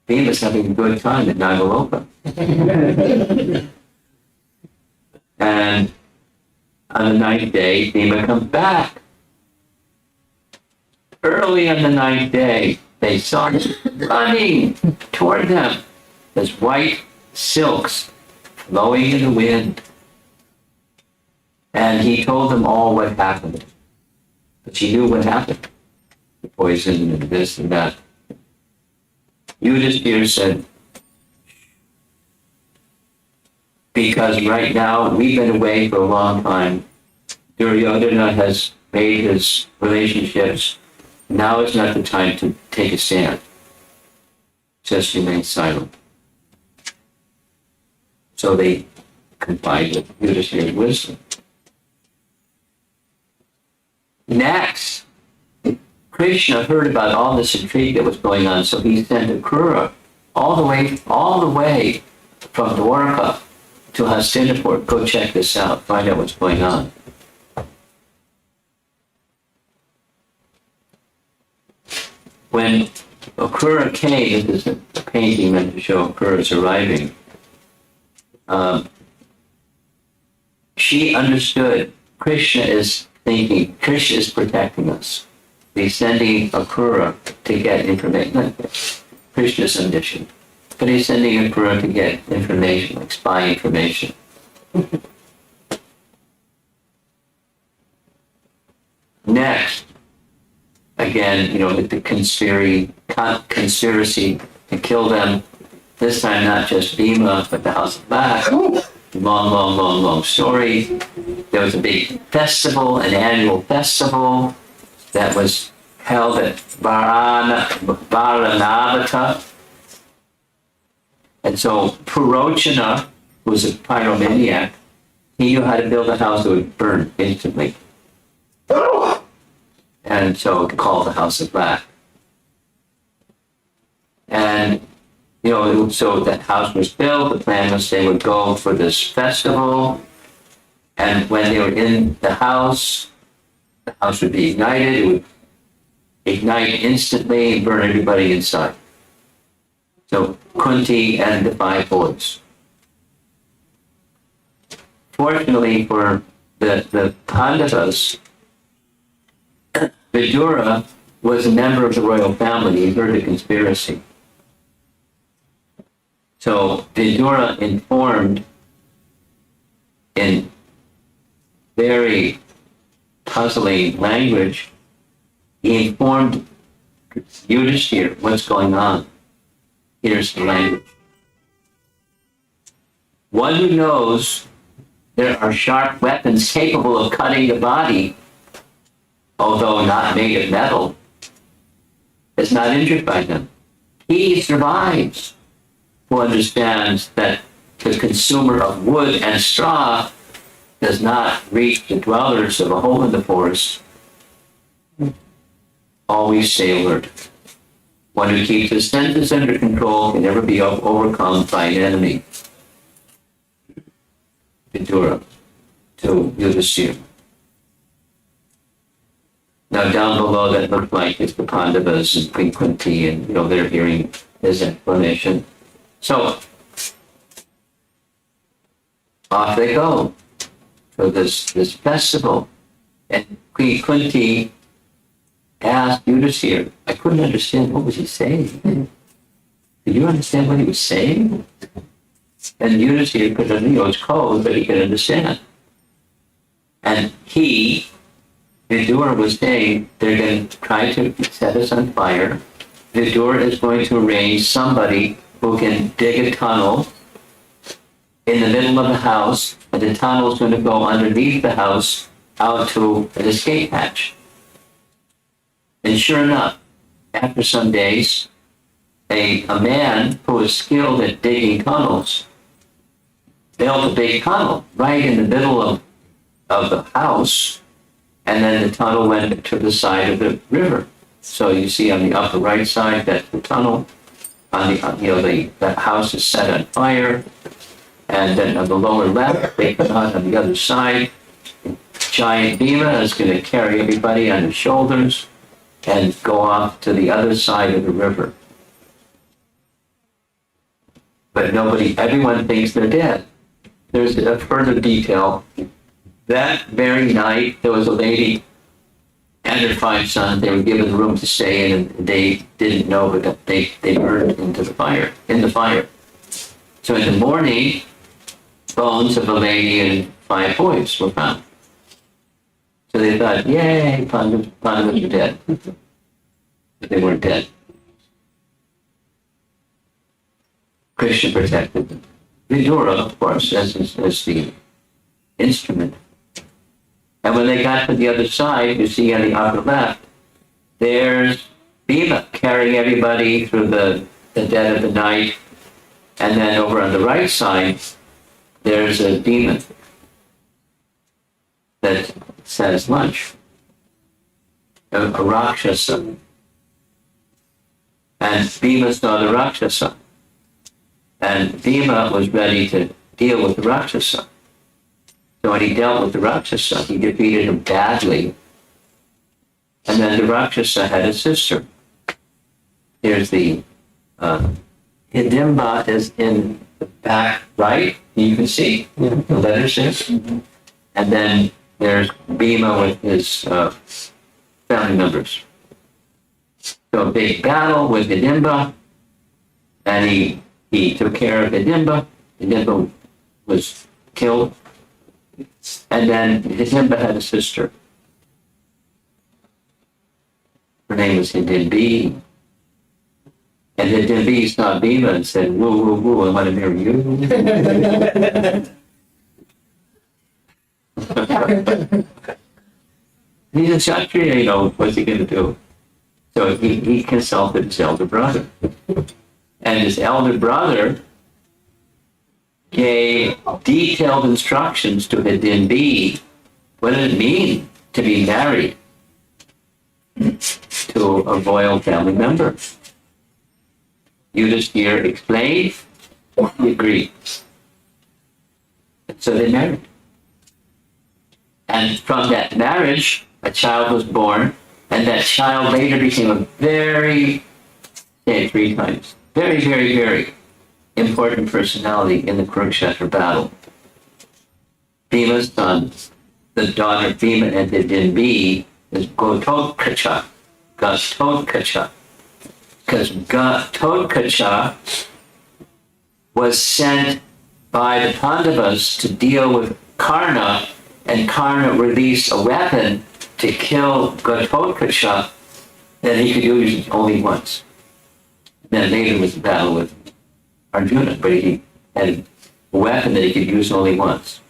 Bhima's having a good time at Nagaloka. And on the ninth day, Bhima comes back. Early on the ninth day, they saw him running toward them as white silks flowing in the wind. And he told them all what happened. But she knew what happened. The poison and this and that. Yudhishthira said, because right now we've been away for a long time. Duryodhana has made his relationships. Now is not the time to take a stand. Just remain silent. So they complied with Yudhishthira's wisdom. Next, Krishna heard about all this intrigue that was going on, so he sent Akrura all the way from Dwarka to Hastinapur. Go check this out, find out what's going on. When Akrura came, this is a painting meant to show Akrura's arriving, she understood Krishna is thinking, Krishna is protecting us. He's sending Akrura to get information. Krishna's omniscient. But he's sending Akrura to get information, like spy information. Next, again, the conspiracy to kill them. This time not just Bhima, but the House of Bhatt. Long story. There was a big festival, an annual festival that was held at Varanavata. And so Purochana, who was a pyromaniac, he knew how to build a house that would burn instantly. And so called the House of Bhatt. And so that house was built. The plan was they would go for this festival, and when they were in the house would be ignited. It would ignite instantly and burn everybody inside. So Kunti and the 5 boys. Fortunately for the Pandavas, Vidura was a member of the royal family. He heard the conspiracy. So Vidura informed in very puzzling language, he informed Yudhishthira what's going on. Here's the language. One who knows there are sharp weapons capable of cutting the body, although not made of metal, is not injured by them. He survives. Who understands that the consumer of wood and straw does not reach the dwellers of a hole in the forest. Always stay alert. One who keeps his senses under control can never be overcome by an enemy. Vidura to Yudhishthira. Now down below that looked like it's the Pandavas and Queen Kunti, and they're hearing his explanation. So, off they go for this festival. And Queen Kunti asked Yudhishthira, I couldn't understand, what was he saying? Did you understand what he was saying? And Yudhishthira could it's cold, but he could understand. And Vidura was saying, they're going to try to set us on fire. Vidura is going to arrange somebody who can dig a tunnel in the middle of the house, and the tunnel is going to go underneath the house out to an escape hatch. And sure enough, after some days, a man who was skilled at digging tunnels built a big tunnel right in the middle of the house, and then the tunnel went to the side of the river. So you see on the upper right side, that's the tunnel. On the house is set on fire, and then on the lower left, they come out on the other side. Giant Bhima is going to carry everybody on his shoulders and go off to the other side of the river. But everyone thinks they're dead. There's a further detail. That very night, there was a lady and her 5 sons. They were given a room to stay in, and they didn't know, but they burned in the fire. So in the morning, bones of a lady and 5 boys were found. So they thought, yay, Pandavas are dead. But they weren't dead. Krishna protected them. Vidura, of course, as the instrument. And when they got to the other side, you see on the upper left, there's Bhima carrying everybody through the dead of the night. And then over on the right side, there's a demon that says lunch, a Rakshasa. And Bhima saw the Rakshasa. And Bhima was ready to deal with the Rakshasa. So when he dealt with the Rakshasa, he defeated him badly. And then the Rakshasa had a sister. Here's the Hidimba is in the back right. You can see the letters there. And then there's Bhima with his family members. So a big battle with Hidimba, and he took care of Hidimba. Hidimba was killed. And then Hidimba had a sister. Her name was Hidimbi. And Hidimbi saw Bhima and said, woo, woo, woo, I want to marry you. He's a Kshatriya, what's he going to do? So he consulted his elder brother. And his elder brother gave detailed instructions to Hidimbi. What did it mean to be married to a royal family member? Yudhishthira explained, he agreed. And so they married. And from that marriage, a child was born, and that child later became a very, say 3 times, very, very, very important personality in the Kurukshetra battle. Bhima's son, the daughter of Bhima and Hidimbi, is Ghototkacha. Ghototkacha. Because Ghototkacha was sent by the Pandavas to deal with Karna, and Karna released a weapon to kill Ghototkacha that he could use only once. Then later was a battle with Arjuna, but he had a weapon that he could use only once.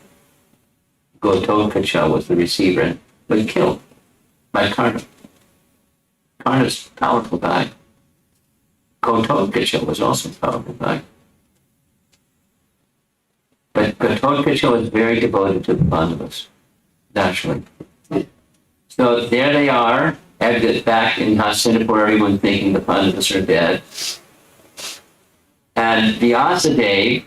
Ghototkacha was the receiver, but killed by Karna. Karna's a powerful guy. Ghototkacha was also a powerful guy. But Ghototkacha was very devoted to the Pandavas, naturally. So there they are, back in Hastinapur, everyone thinking the Pandavas are dead. And Vyasadeva,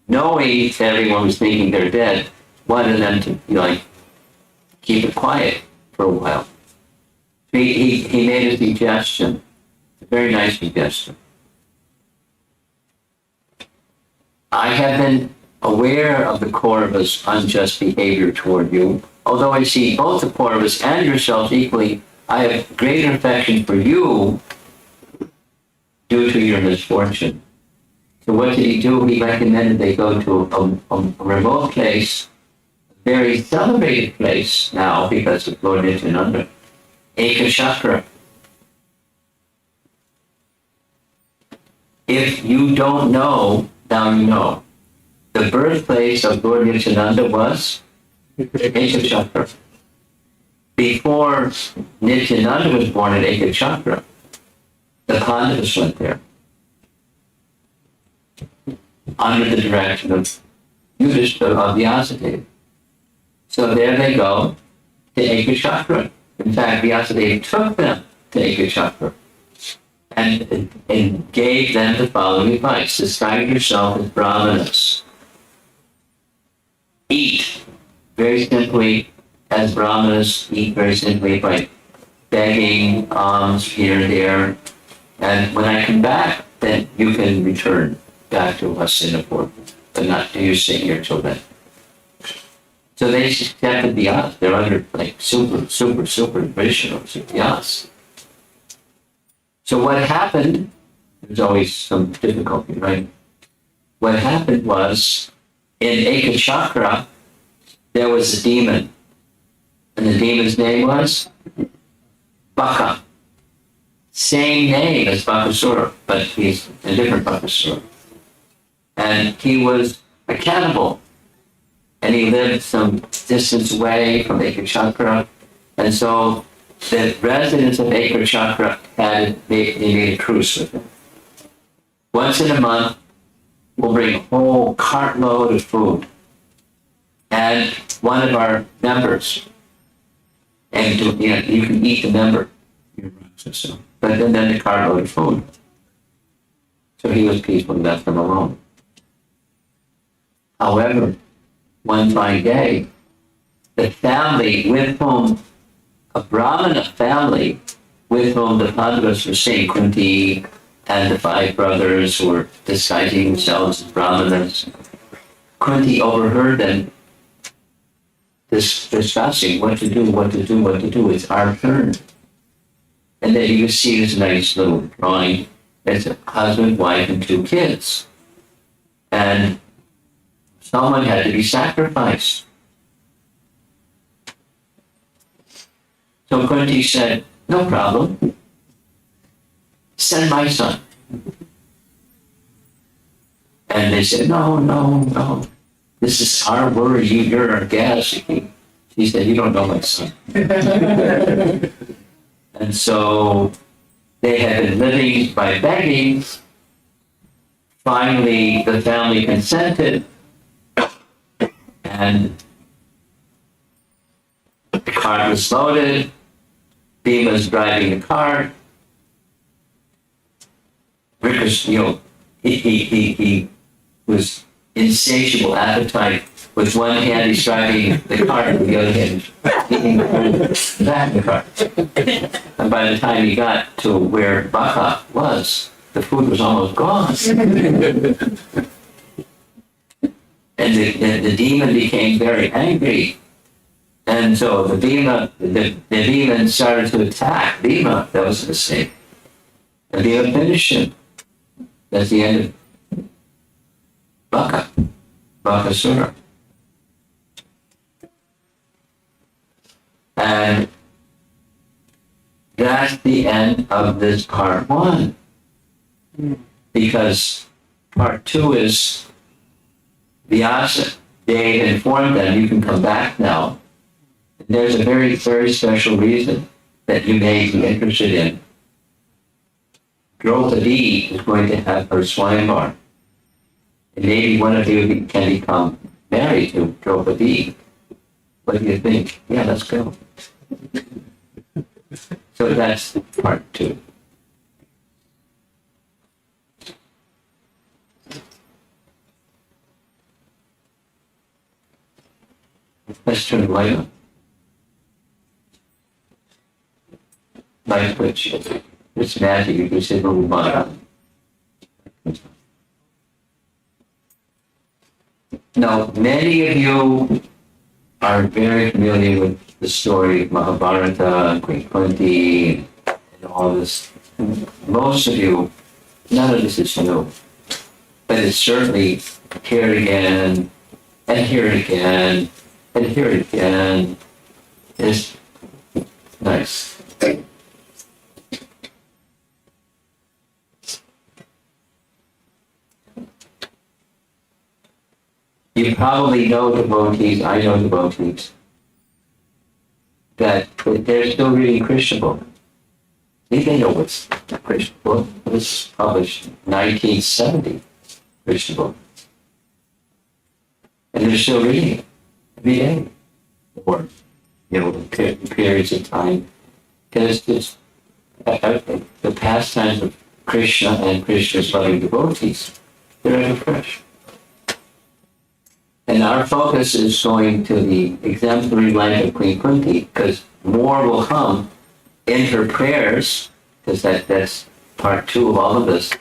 knowing that everyone was thinking they're dead, wanted them to, keep it quiet for a while. He made a suggestion, a very nice suggestion. I have been aware of the Kauravas' unjust behavior toward you. Although I see both the Kauravas and yourself equally, I have greater affection for you due to your misfortune. So what did he do? He recommended they go to a remote place, a very celebrated place now because of Lord Nityananda, Ekachakra. If you don't know, now you know. The birthplace of Lord Nityananda was Ekachakra. Before Nityananda was born at Ekachakra, the Pandavas went there under the direction of Yudhishthira of Vyasadeva. So there they go to Ekachakra. In fact, Vyasadeva took them to Ekachakra and gave them the following advice: describe yourself as brahmanas. Eat very simply as brahmanas eat very simply by begging alms here and there. And when I come back, then you can return back to Hastinapur, but not do you stay here till then. So they accepted the yas. They're under super vision of yas. So what happened, there's always some difficulty, right? What happened was, in Ekachakra, there was a demon. And the demon's name was Baka. Same name as Bakasura, but he's a different Bakasura. And he was a cannibal. And he lived some distance away from Ekachakra. And so the residents of Ekachakra they made a truce with him. Once in a month, we'll bring a whole cartload of food. And one of our members, and you can eat the member, but then the cartload of food. So he was peaceful and left them alone. However, one fine day, the family with whom, a Brahmana family with whom the Pandavas were staying, Kunti and the 5 brothers who were disguising themselves as Brahmanas, Kunti overheard them discussing what to do. It's our turn. And then you see this nice little drawing. It's a husband, wife, and 2 kids. And someone had to be sacrificed. So Kunti said, no problem. Send my son. And they said, no. This is our word. You're our guest. She said, you don't know my son. And so they had been living by begging. Finally, the family consented. And the cart was loaded. Bhima was driving the cart. Because, he was insatiable appetite. With one hand, he's driving the cart, with the other hand, eating the back of the cart. And by the time he got to where Baka was, the food was almost gone. And the demon became very angry. And so the demon started to attack Bhima. That was a mistake. And Bhima finished him. That's the end of Bakasura. And that's the end of this part 1. Because part 2 is Vyasa. They informed them, you can come back now. And there's a very, very special reason that you may be interested in. Draupadi is going to have her swayamvar. And maybe one of you can become married to Draupadi. What do you think? Yeah, let's go. So that's part 2. Let's turn the light on. Light switch. It's magic. You can see the little button. Now, many of you are very familiar with the story of Mahabharata and Queen Kunti and all this. Most of you, none of this is new. But it's certainly hear it again, and hear it again, and hear it again. It's nice. You probably know devotees, I know devotees, that they're still reading Krishna book. They know what's a Krishna book. It was published in 1970, Krishna book. And they're still reading it every day. Or, periods of time. Because it's the pastimes of Krishna and Krishna's loving devotees, they're ever fresh. And our focus is going to the exemplary life of Queen Kunti, because more will come in her prayers, because that's part 2 of all of this.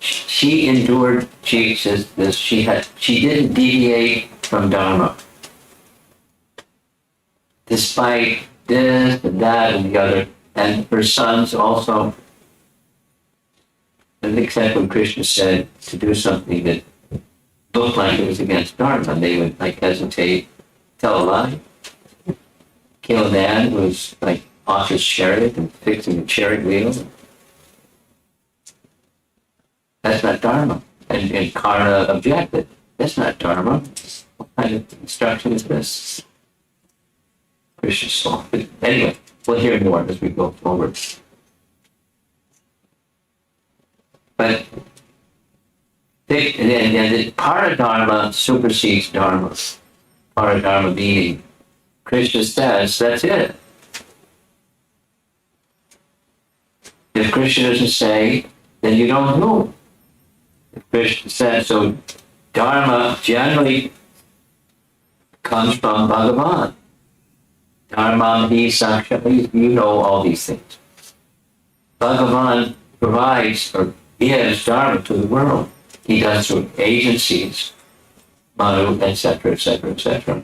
She endured, she says this, she didn't deviate from Dharma. Despite this and that and the other. And her sons also, and except when Krishna said to do something that looked like it was against Dharma, they would hesitate, tell a lie, kill a man who was off his chariot and fixing the chariot wheel. That's not Dharma. And Karna objected. That's not Dharma. What kind of instruction is this? Krishna saw. But anyway, we'll hear more as we go forward. But the Paradharma supersedes Dharma. Paradharma meaning, Krishna says, that's it. If Krishna doesn't say, then you don't know. If Krishna says, so Dharma generally comes from Bhagavan. Dharma, he saksha, you know all these things. Bhagavan provides or gives Dharma to the world. He does through agencies, Manu, etc., etc., etc.,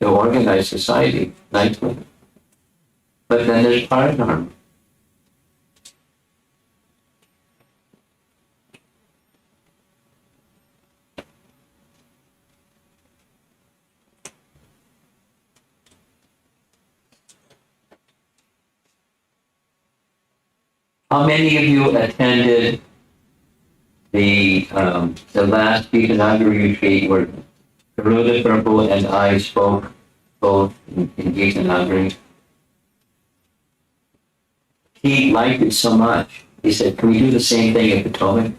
to organize society nicely. But then there's Paradharma. How many of you attended the last Gitanagari retreat where Garuda Prabhu and I spoke both in Gitanagari? He liked it so much. He said, can we do the same thing at Potomac?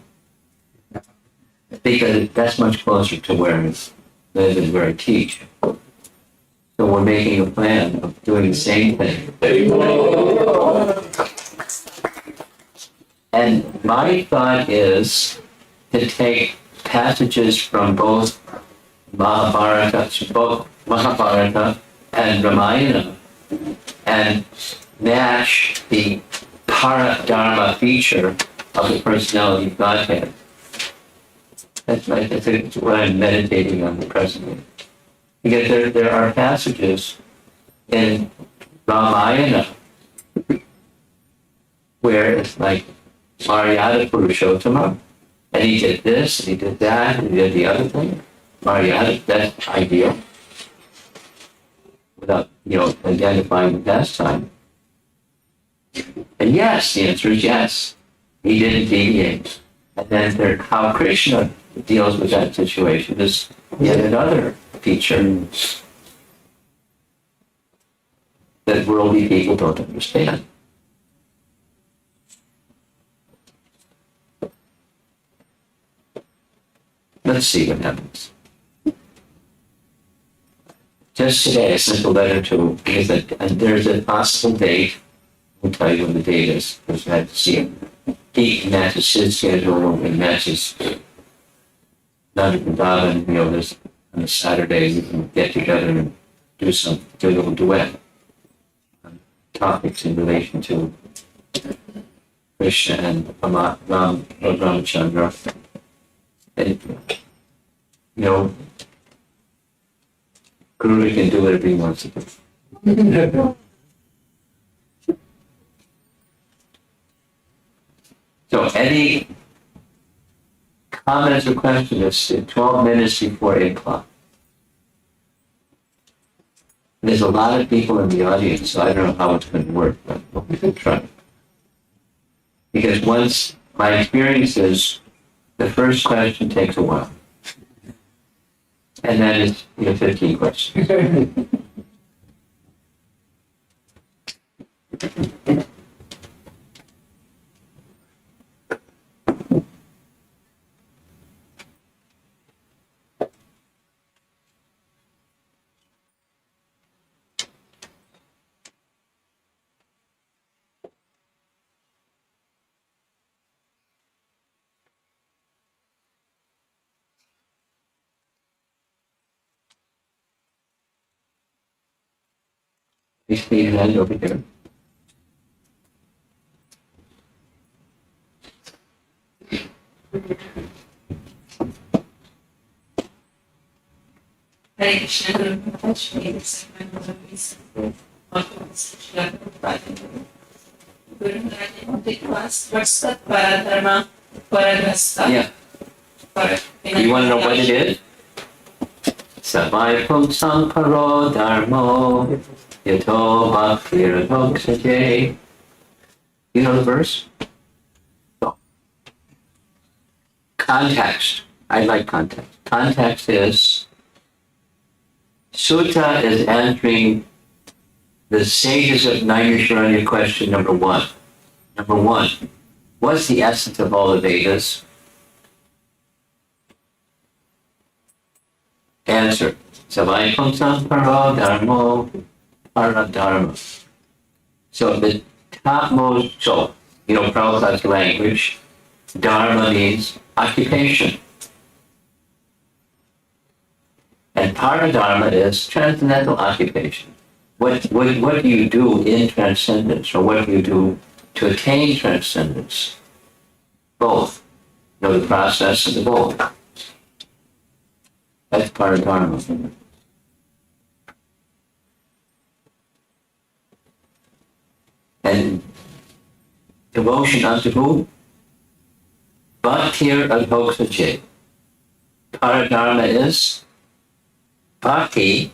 Because that's much closer to where I live and where I teach. So we're making a plan of doing the same thing. And my thought is to take passages from both Mahabharata and Ramayana and match the Paradharma feature of the personality of Godhead. That's what I'm meditating on presently. Because there are passages in Ramayana where it's like Maryada Purushottama, and he did this, and he did that, and he did the other thing. Maryada, that's ideal. Without, identifying the pastime. And yes, the answer is yes. He didn't deviate. And then how Krishna deals with that situation is yet another feature that worldly people don't understand. Let's see what happens. Just today, I sent a letter to, because there's a possible date. I'll tell you when the date is, because I had to see it. He matches his schedule and matches Nanda Vrindavan. There's on a Saturday we can get together and do a little duet on topics in relation to Krishna and Ramachandra. And, Guru can do whatever he wants to do. So any comments or questions? It's 12 minutes before 8 o'clock. There's a lot of people in the audience, so I don't know how it's going to work, but we can try. Because once my experience is, the first question takes a while. And then it's 15 questions. Please put your hand over here. Hare Krishna, Guru Maharaj, Guru Maharaj, I wanted to ask, what's the Paradharma Paragrasta? Yeah. You want to know what it is? Savai Pumsam Paro Dharmo Yato Bhaktir Bhoksaje. You know the verse? context. I like context. Context is Sutta is answering the sages of Naimisharanya question number one. Number one, what's the essence of all the Vedas? Answer, Savaikum Samparo Dharmo Paradharma. So the topmost, Prabhupada's language, Dharma means occupation. And Paradharma is transcendental occupation. What do you do in transcendence, or what do you do to attain transcendence? Both. The process and the goal. That's Paradharma. And devotion unto who? Bhaktir adhoksajay. Paradharma is bhakti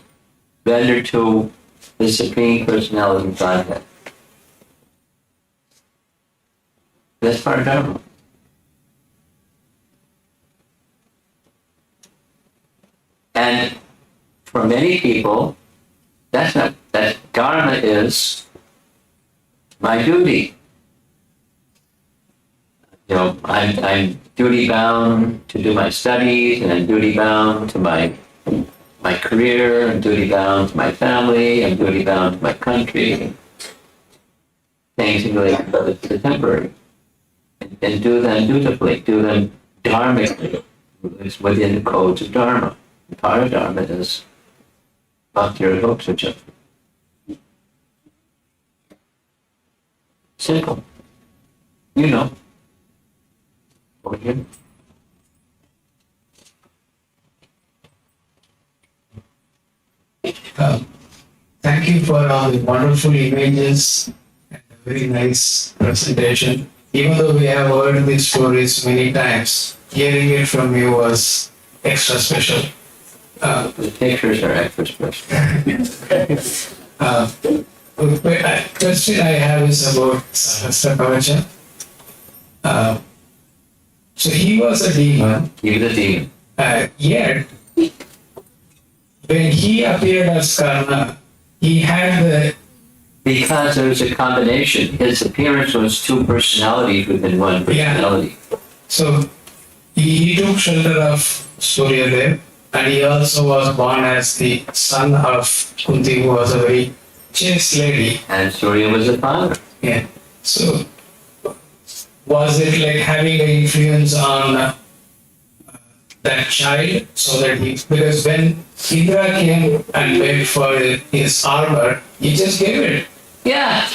rendered to the Supreme Personality of Godhead. That's Paradharma. And for many people, that Dharma is my duty. I'm duty bound to do my studies, and I'm duty bound to my career, I'm duty bound to my family, I'm duty bound to my country. Things related to the temporary. And do them dutifully, do them dharmically, within the codes of Dharma. Paradharma is Bhakti Adhoksajaya. Simple. Over here. Thank you for all the wonderful images and a very nice presentation. Even though we have heard these stories many times, hearing it from you was extra special. The pictures are extra special. A question I have is about Sahasra Kavacha. So he was a demon. He was a demon. Yet, when he appeared as Karna, he had the... Because there was a combination. His appearance was two personalities within one personality. Yeah. So he took shelter of Suryadev, and he also was born as the son of Kunti, who was a very chaste lady. And Surya was the father. Yeah. So was it like having an influence on that child, so that because when Indra came and begged for his armor, he just gave it. Yeah.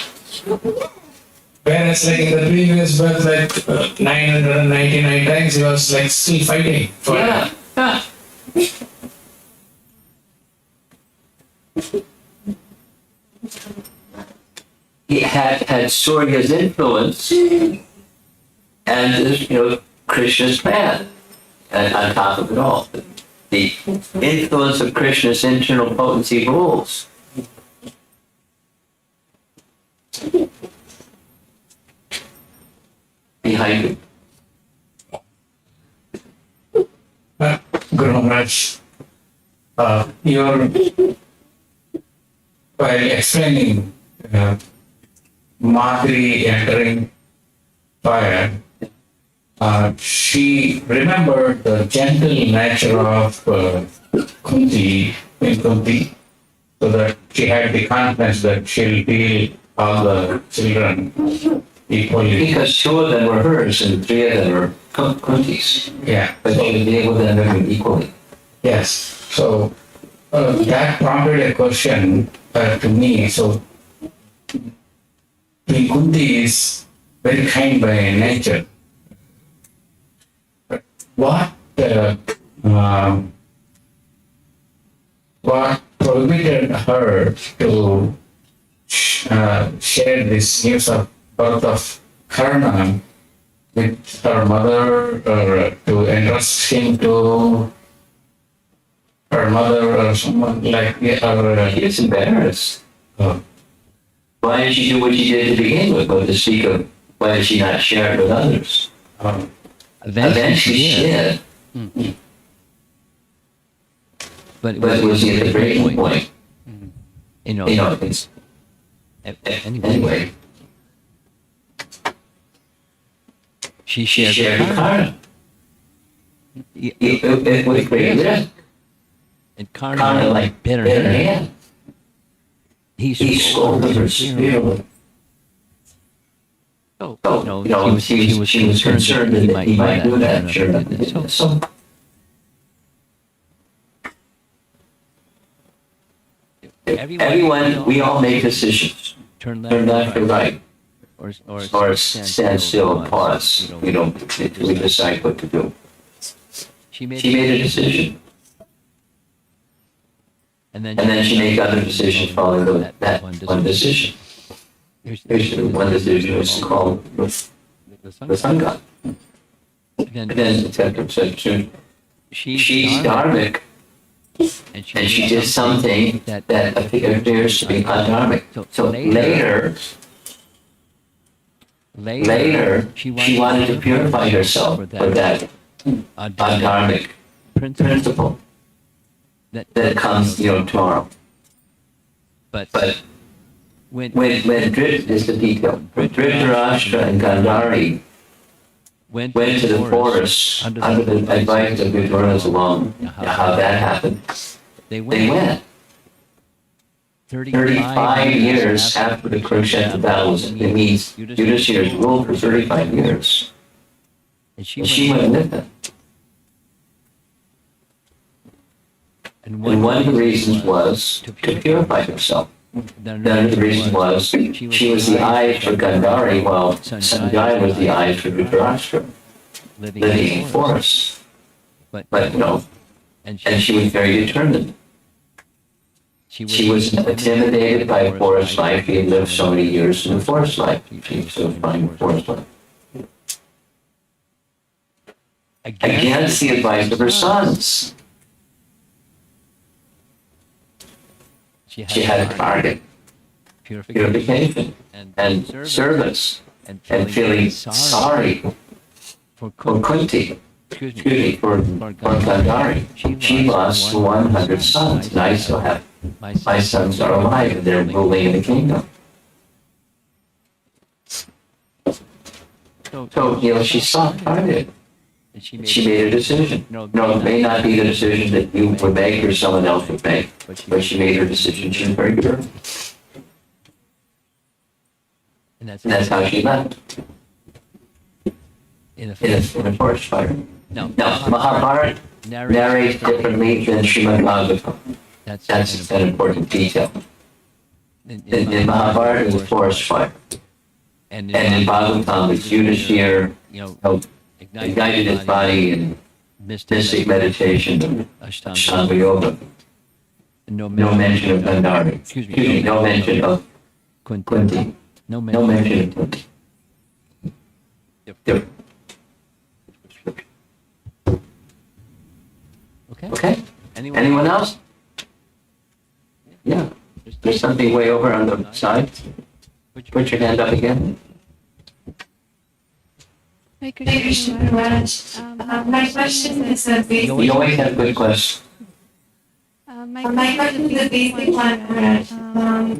Whereas like in the previous birth, like 999 times, he was like still fighting for it. Yeah. He had Surya's influence and Krishna's path on top of it all. The influence of Krishna's internal potency rules. Behind it. Guru Maharaj, while explaining Madhuri entering fire, she remembered the gentle nature of Kunti, so that she had the confidence that she'll heal all the children equally. Because two of them were hers and three of them were Kunti's. Yeah. But she would be able to handle them equally. Yes. So that prompted a question to me. So Kunti is very kind by nature. But what prohibited her to share this news of birth of Karna with her mother, or to entrust him to her mother or someone like her? She was embarrassed. Why did she do what she did to begin with? But to speak of, why did she not share it with others? Eventually she did. But it But was he at the breaking point? You know, It's, anyway, she she shared shared with with Karna. Karna. It was great risk. And Karna Karna like bit her bit her hand. hand. He He scolded her severely. So, So, she was concerned that he might do that. Sure. So, everyone, we all make decisions. turn Turn left or right, or stand stand still and pause. We decide what to do. She made She made a decision, and then and then she made other decisions following that one decision. Here's One decision was called the sun god. And And then the temple said, she's dharmic, and and she did something that appears to be undharmic. So later, she wanted to purify herself for that undharmic principle that comes, tomorrow. But when When is the detail. Dhritarashtra and Gandhari went went to the forest under the advice of Duryodhana's alone. How that happened. they They went 35 years after the Kurukshetra battles. It means Yudhishthira ruled for 35 years. and And she went with them. and And one of the reasons was to purify herself. Then the reason was she was the eyes for Gandhari, while Sanjaya was the eyes for Dhritarashtra, living in forests. But and she was very determined. She was intimidated by forest life. She had lived so many years in the forest life. She was so fine in forest life. Against the advice of her sons, she had a target, purification and service, and feeling sorry for for Kunti, for Gandhari. She lost 100 sons, and I still have, my sons are alive, and they're ruling in the kingdom. So, she saw a target. She made a decision. No, it may not be the decision that you would make or someone else would make, but she made her decision. She was very good. And that's how she left. In a forest fire. Now, Mahabharata narrates differently than Srimad Bhagavatam. That's an important detail. In Mahabharata, it was a forest fire. And in Bhagavatam, it's Yudhishthira, ignited his body in mystic meditation, Ashtanga Yoga. No mention of Gandhari. Excuse me, no mention of Kunti. No mention of Kunti. Okay? Anyone else? Yeah. There's something way over on the side. Put your hand up again. Hare Krishna Maharaj. My question is a basic. You always have good questions. My question is a basic one, Maharaj.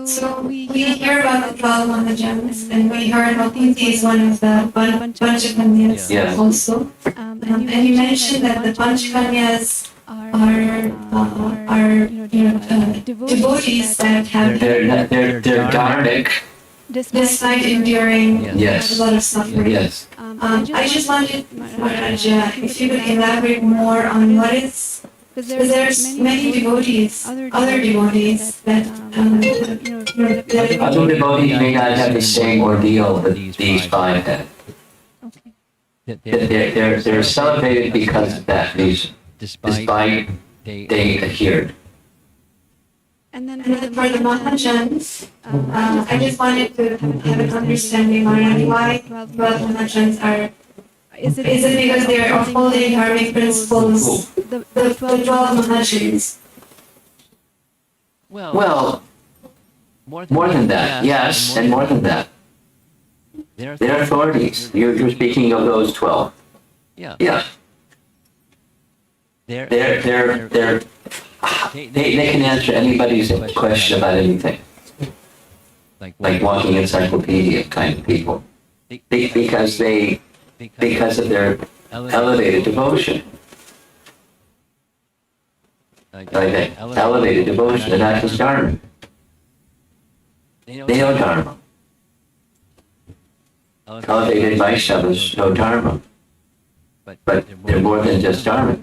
So we hear about the 12 Mahajans, and we heard about Kunti is one of the Panchakanyas Yeah. also. And you mentioned that the Panchakanyas are devotees that have They're dharmic. despite enduring Yes. a lot of suffering. Yes. I just wanted, Maharaj, if you could elaborate more on what is, because there's many devotees, other devotees that, Other devotees may not have the same ordeal that these five had. They're celebrated because of that reason, despite they adhered. And then for the Mahajans, I just wanted to have an understanding on why 12 Mahajans are. Is it because they're upholding dharmic principles? The 12 Mahajans. Well, more than that, yes, and more than that. They're authorities. You're speaking of those 12. Yeah. Yeah, They're they can answer anybody's question about anything, like like walking encyclopedia kind of people, because of their elevated devotion. like Like elevated devotion, and not just dharma. They know dharma. Elevated Vaishnavas know dharma, but they're more than just dharma.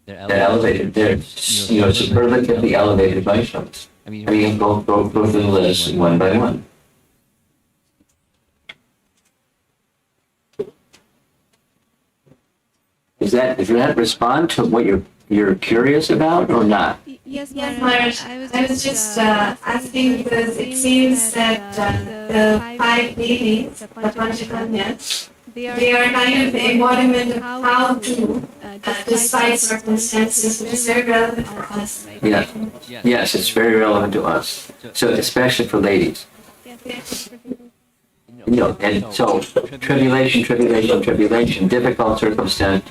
They're elevated. They're superlatively elevated Vaishnavas. I mean, go through the list one by one. Does that respond to what you're curious about or not? Yes, Maharaj. I was just asking because it seems that the five ladies, the Panchakanyas, they are kind of the embodiment of how to, despite circumstances, which is very relevant for us. Yeah. Yes, it's very relevant to us. So especially for ladies. And so tribulation, difficult circumstance,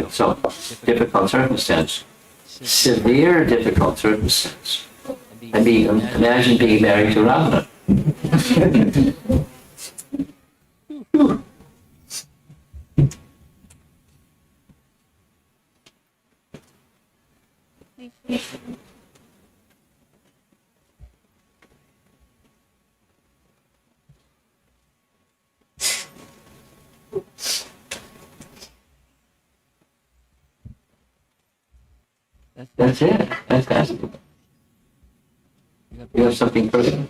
severe difficult circumstance. I mean, imagine being married to Ravana. That's it. That's fascinating. You have something further?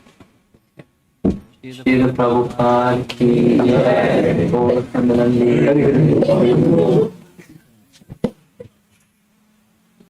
Srila Prabhupada ki jai.